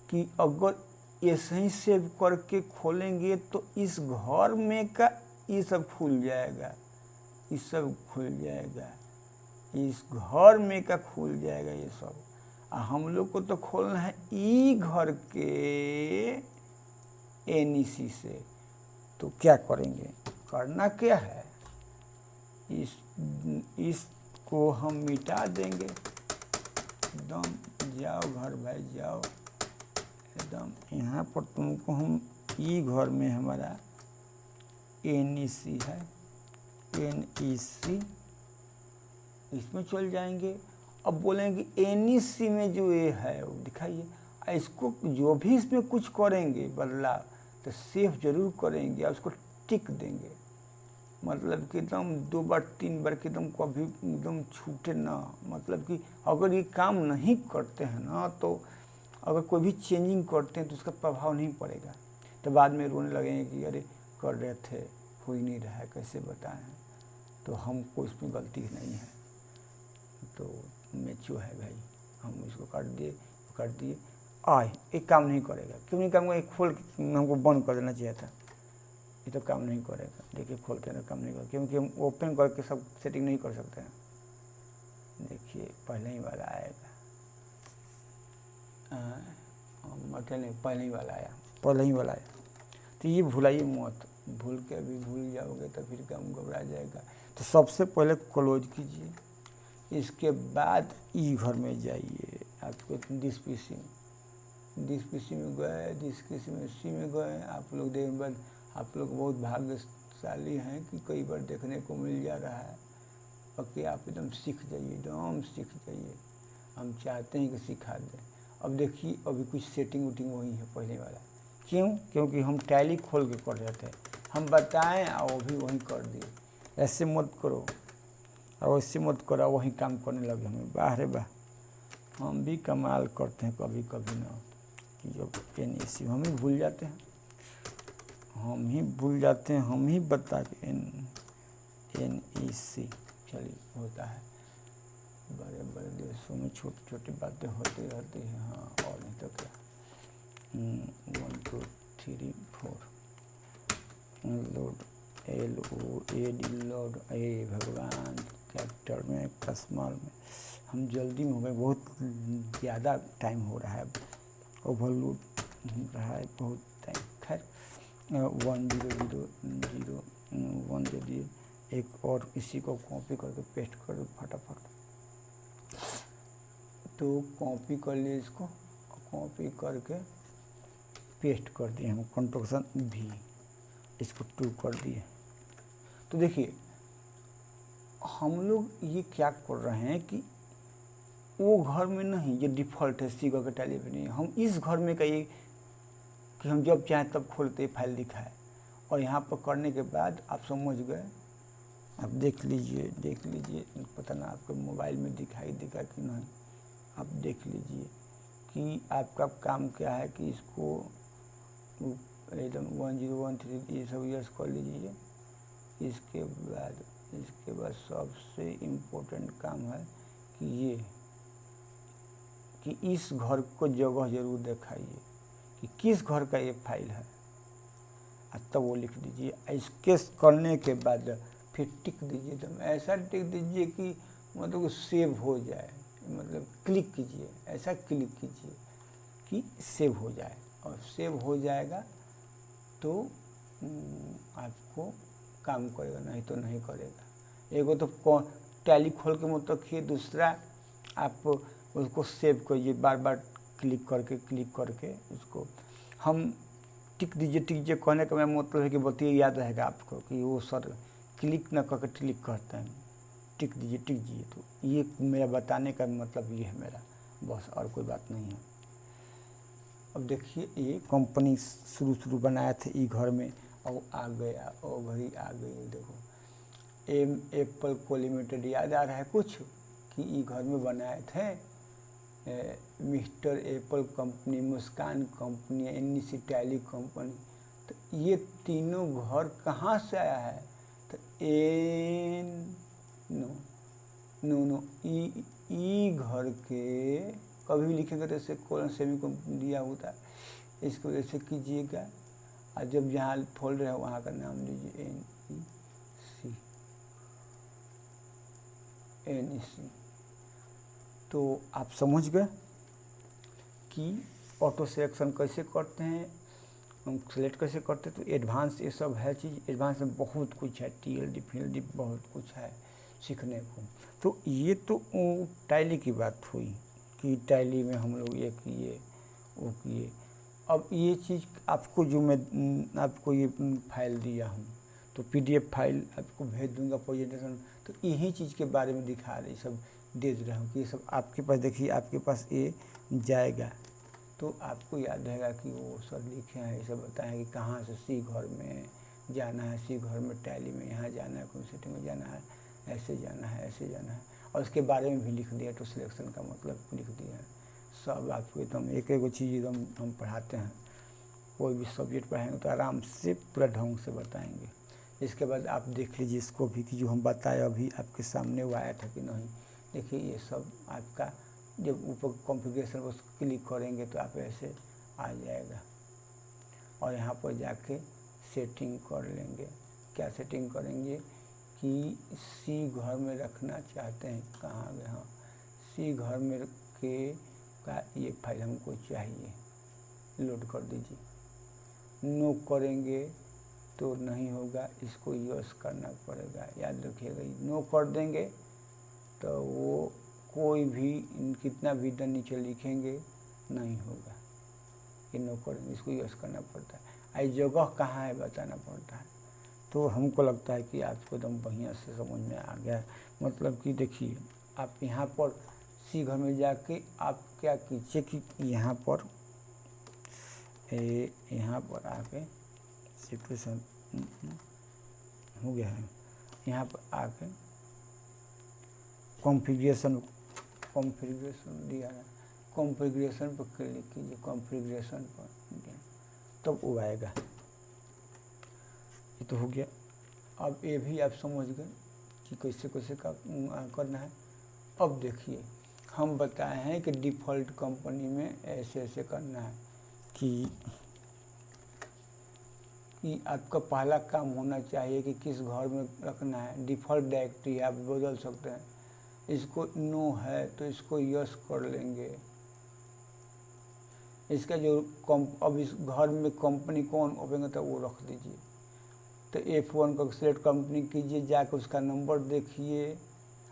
कि अगर ऐसे ही सेव करके खोलेंगे तो इस घर में का ये सब खुल जाएगा, ये सब खुल जाएगा, इस घर में का खुल जाएगा ये सब। हम लोग को तो खोलना है ई घर के एनईसी से। तो क्या करेंगे? करना क्या है, इसको हम मिटा देंगे एकदम। जाओ घर भाई जाओ, एकदम यहाँ पर तुमको हम ई घर में हमारा एनईसी है, एनईसी, इसमें चल जाएंगे। अब बोलेंगे एनईसी में जो ये है वो दिखाइए। इसको जो भी इसमें कुछ करेंगे बदलाव तो सेव जरूर करेंगे और उसको टिक देंगे, मतलब कि एकदम 2 बार 3 बार कि एकदम कभी एकदम छूटे ना। मतलब कि अगर ये काम नहीं करते हैं ना, तो अगर कोई भी चेंजिंग करते हैं तो उसका प्रभाव नहीं पड़ेगा। तो बाद में रोने लगेंगे कि अरे कर रहे थे, हो ही नहीं रहा है, कैसे बताएं। तो हमको इसमें गलती नहीं है, तो मैचो है भाई, हम इसको काट दिए। एक काम नहीं करेगा। क्यों नहीं काम करेगा? खोल के हमको बंद कर देना चाहिए था, ये तो काम नहीं करेगा। देखिए खोलते ना काम नहीं करेगा, क्योंकि हम ओपन करके सब सेटिंग नहीं कर सकते हैं। देखिए पहले ही वाला आएगा, मतलब नहीं, पहले ही वाला आया। तो ये भुलाइए मत। भूल के अभी भूल जाओगे तो फिर काम घबरा जाएगा। तो सबसे पहले क्लोज कीजिए, इसके बाद ई घर में जाइए। आपको दिस पीसी में गए, दिस पीसी में सी में गए, आप लोग देखने बाद आप लोग बहुत भाग्यशाली हैं कि कई बार देखने को मिल जा रहा है। बाकी आप एकदम सीख जाइए, एकदम सीख जाइए। हम चाहते हैं कि सिखा दें। अब देखिए अभी कुछ सेटिंग वोटिंग वही है पहले वाला। क्यों? क्योंकि हम टैली खोल के कर रहे थे, हम बताएं और वो भी वहीं कर दिए। ऐसे मत करो और ऐसे मत करो, वहीं काम करने लगे हमें। वाह रे वाह, हम भी कमाल करते हैं कभी कभी ना, कि जब NEC हम ही भूल जाते हैं, हम ही बता के NEC। चलिए होता है, बड़े बड़े देशों में छोटी छोटी बातें होती रहती हैं। हाँ और नहीं तो क्या। 1 2 3 4 लोड, LOAD लोड। ए भगवान, कैपिटल में स्मॉल में, हम जल्दी में हो गए, बहुत ज़्यादा टाइम हो रहा है, ओवरलोड रहा है बहुत टाइम। खैर 1 0 0 0 1 दे दिए, एक और इसी को कॉपी करके पेस्ट कर दो फटाफट। तो कॉपी कर लिए, इसको कॉपी करके पेस्ट कर दिए हम, Ctrl+V, इसको 2 कर दिए। तो देखिए हम लोग ये क्या कर रहे हैं कि वो घर में नहीं, ये डिफ़ॉल्ट है सी घर के टैली पे नहीं, हम इस घर में कहिए कि हम जब चाहें तब खोलते फाइल दिखाए। और यहाँ पर करने के बाद आप समझ गए, आप देख लीजिए, पता ना आपके मोबाइल में दिखाई देगा कि नहीं। आप देख लीजिए कि आपका काम क्या है कि इसको एकदम 1013 ये सब यस कर लीजिए। इसके बाद सबसे इम्पोर्टेंट काम है कि ये कि इस घर को जगह जरूर दिखाइए कि किस घर का ये फाइल है, तब वो लिख दीजिए। इसके करने के बाद फिर टिक दीजिए, एकदम ऐसा टिक दीजिए कि मतलब सेव हो जाए, मतलब क्लिक कीजिए, ऐसा क्लिक कीजिए कि सेव हो जाए। और सेव हो जाएगा तो आपको काम करेगा, नहीं तो नहीं करेगा। एगो तो टैली खोल के मत रखिए, दूसरा आप उसको सेव करिए, बार बार क्लिक करके उसको हम टिक दीजिए। कहने का मैं मतलब है कि बतिए याद रहेगा आपको कि वो सर क्लिक न करके क्लिक करते हैं, टिक दीजिए। तो ये मेरा बताने का मतलब ये है मेरा, बस और कोई बात नहीं है। अब देखिए ये कंपनी शुरू बनाया थे ई घर में, और आ गया, ओ घड़ी आ गई। देखो एप्पल को लिमिटेड याद आ रहा है कुछ कि ई घर में बनाए थे, मिस्टर एप्पल कंपनी, मुस्कान कंपनी, NEC टैली कंपनी। तो ये तीनों घर कहाँ से आया है? तो नो ई घर के कभी भी लिखेंगे तो ऐसे कोलन सेमी को दिया होता है, इसको ऐसे कीजिएगा। और जब जहाँ फोल्डर है वहाँ का नाम लीजिए NEC। तो आप समझ गए कि ऑटो सिलेक्शन कैसे करते हैं, हम सेलेक्ट कैसे करते हैं। तो एडवांस ये सब है चीज़, एडवांस में बहुत कुछ है, TLD FLD बहुत कुछ है सीखने को। तो ये तो टैली की बात हुई कि टैली में हम लोग ये किए वो किए। अब ये चीज़ आपको जो मैं आपको ये फाइल दिया हूँ, तो PDF फाइल आपको भेज दूंगा प्रेजेंटेशन। तो यही चीज़ के बारे में दिखा रही सब दे रहा हूँ कि ये सब आपके पास, देखिए आपके पास ये जाएगा तो आपको याद रहेगा कि वो सर लिखे हैं, ये सब बताएं कि कहाँ से सी घर में जाना है, सी घर में टैली में यहाँ जाना है, कौन सेटिंग में जाना है, ऐसे जाना है, ऐसे जाना है। और उसके बारे में भी लिख दिया, तो सिलेक्शन का मतलब लिख दिया है सब आपको। एकदम एक एक चीज़ एकदम हम पढ़ाते हैं, कोई भी सब्जेक्ट पढ़ाएंगे तो आराम से पूरा ढंग से बताएंगे। इसके बाद आप देख लीजिए इसको भी कि जो हम बताए अभी आपके सामने वो आया था कि नहीं। देखिए ये सब आपका जब ऊपर कॉन्फ़िगरेशन पर क्लिक करेंगे तो आप ऐसे आ जाएगा, और यहाँ पर जाके सेटिंग कर लेंगे। क्या सेटिंग करेंगे कि सी घर में रखना चाहते हैं, कहाँ गए, हाँ सी घर में के का ये फाइल हमको चाहिए, लोड कर दीजिए। नो करेंगे तो नहीं होगा, इसको यस करना पड़ेगा। याद रखिएगा, नो कर देंगे तो वो कोई भी कितना भी इधर नीचे लिखेंगे नहीं होगा, ये नो कर देंगे, इसको यस करना पड़ता है। आई जगह कहाँ है बताना पड़ता है। तो हमको लगता है कि आपको एकदम बढ़िया से समझ में आ गया है। मतलब कि देखिए, आप यहाँ पर सी घर में जाके आप क्या कीजिए कि यहाँ पर आके सिचुएशन हो गया है, यहाँ पर आके कॉन्फ़िगरेशन दिया है, कॉन्फ़िगरेशन पर क्लिक कीजिए, कॉन्फ़िगरेशन पर तब वो आएगा। ये तो हो गया। अब ये भी आप समझ गए कि कैसे कैसे करना है। अब देखिए, हम बताए हैं कि डिफ़ॉल्ट कंपनी में ऐसे ऐसे करना है कि आपका पहला काम होना चाहिए कि किस घर में रखना है। डिफ़ॉल्ट डायरेक्टरी आप बदल सकते हैं। इसको नो है तो इसको यस कर लेंगे। इसका जो अब इस घर में कंपनी कौन ओपन करता है वो रख दीजिए। तो F1 का सिलेक्ट कंपनी कीजिए, जाकर उसका नंबर देखिए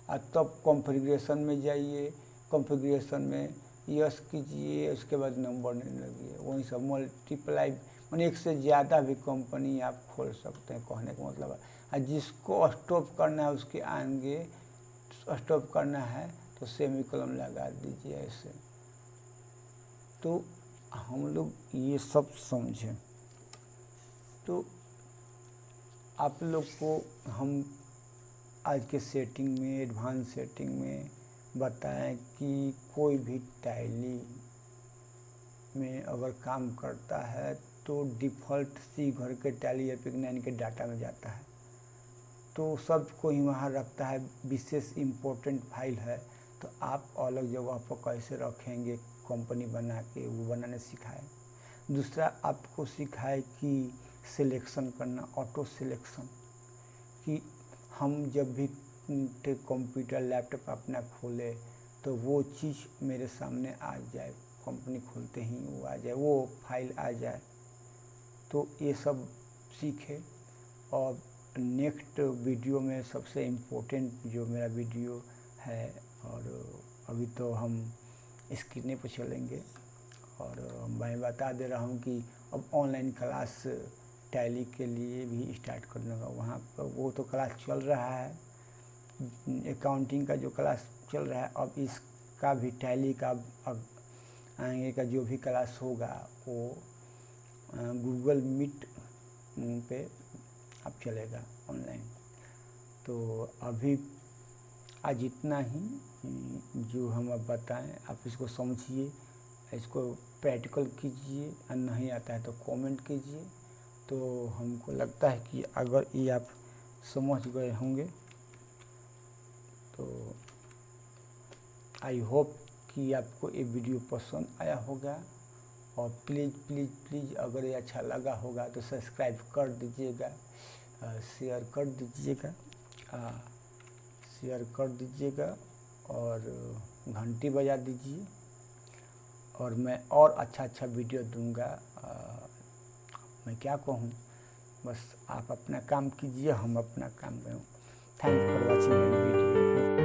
और तब कॉन्फ़िगरेशन में जाइए। कॉन्फ़िगरेशन में यस कीजिए, उसके बाद नंबर नहीं लगिए। वहीं सब मल्टीप्लाई मैंने एक से ज़्यादा भी कंपनी आप खोल सकते हैं, कहने का मतलब है। और जिसको स्टॉप करना है उसके आगे स्टॉप करना है तो सेमीकोलन लगा दीजिए ऐसे। तो हम लोग ये सब समझें। तो आप लोग को हम आज के सेटिंग में, एडवांस सेटिंग में बताएं कि कोई भी टैली में अगर काम करता है तो डिफ़ॉल्ट सी घर के टैली एपिक 9 के डाटा में जाता है, तो सब को ही वहाँ रखता है। विशेष इम्पोर्टेंट फाइल है तो आप अलग जगह पर कैसे रखेंगे कंपनी बना के, वो बनाने सिखाए। दूसरा आपको सिखाए कि सिलेक्शन करना, ऑटो सिलेक्शन, कि हम जब भी कंप्यूटर लैपटॉप अपना खोले तो वो चीज़ मेरे सामने आ जाए, कंपनी खोलते ही वो आ जाए, वो फाइल आ जाए। तो ये सब सीखे। और नेक्स्ट वीडियो में सबसे इम्पोर्टेंट जो मेरा वीडियो है, और अभी तो हम स्क्रीन पर चलेंगे, और मैं बता दे रहा हूँ कि अब ऑनलाइन क्लास टैली के लिए भी स्टार्ट करने का, वहाँ पर वो तो क्लास चल रहा है, अकाउंटिंग का जो क्लास चल रहा है, अब इसका भी टैली का अब आगे का जो भी क्लास होगा वो गूगल मीट पे अब चलेगा ऑनलाइन। तो अभी आज इतना ही जो हम अब बताएं, आप इसको समझिए, इसको प्रैक्टिकल कीजिए, और नहीं आता है तो कमेंट कीजिए। तो हमको लगता है कि अगर ये आप समझ गए होंगे तो आई होप कि आपको ये वीडियो पसंद आया होगा। और प्लीज़ प्लीज़ प्लीज़ अगर ये अच्छा लगा होगा तो सब्सक्राइब कर दीजिएगा, शेयर कर दीजिएगा और घंटी बजा दीजिए। और मैं और अच्छा वीडियो दूंगा। मैं क्या कहूँ, बस आप अपना काम कीजिए, हम अपना काम करें। Thanks for watching my video.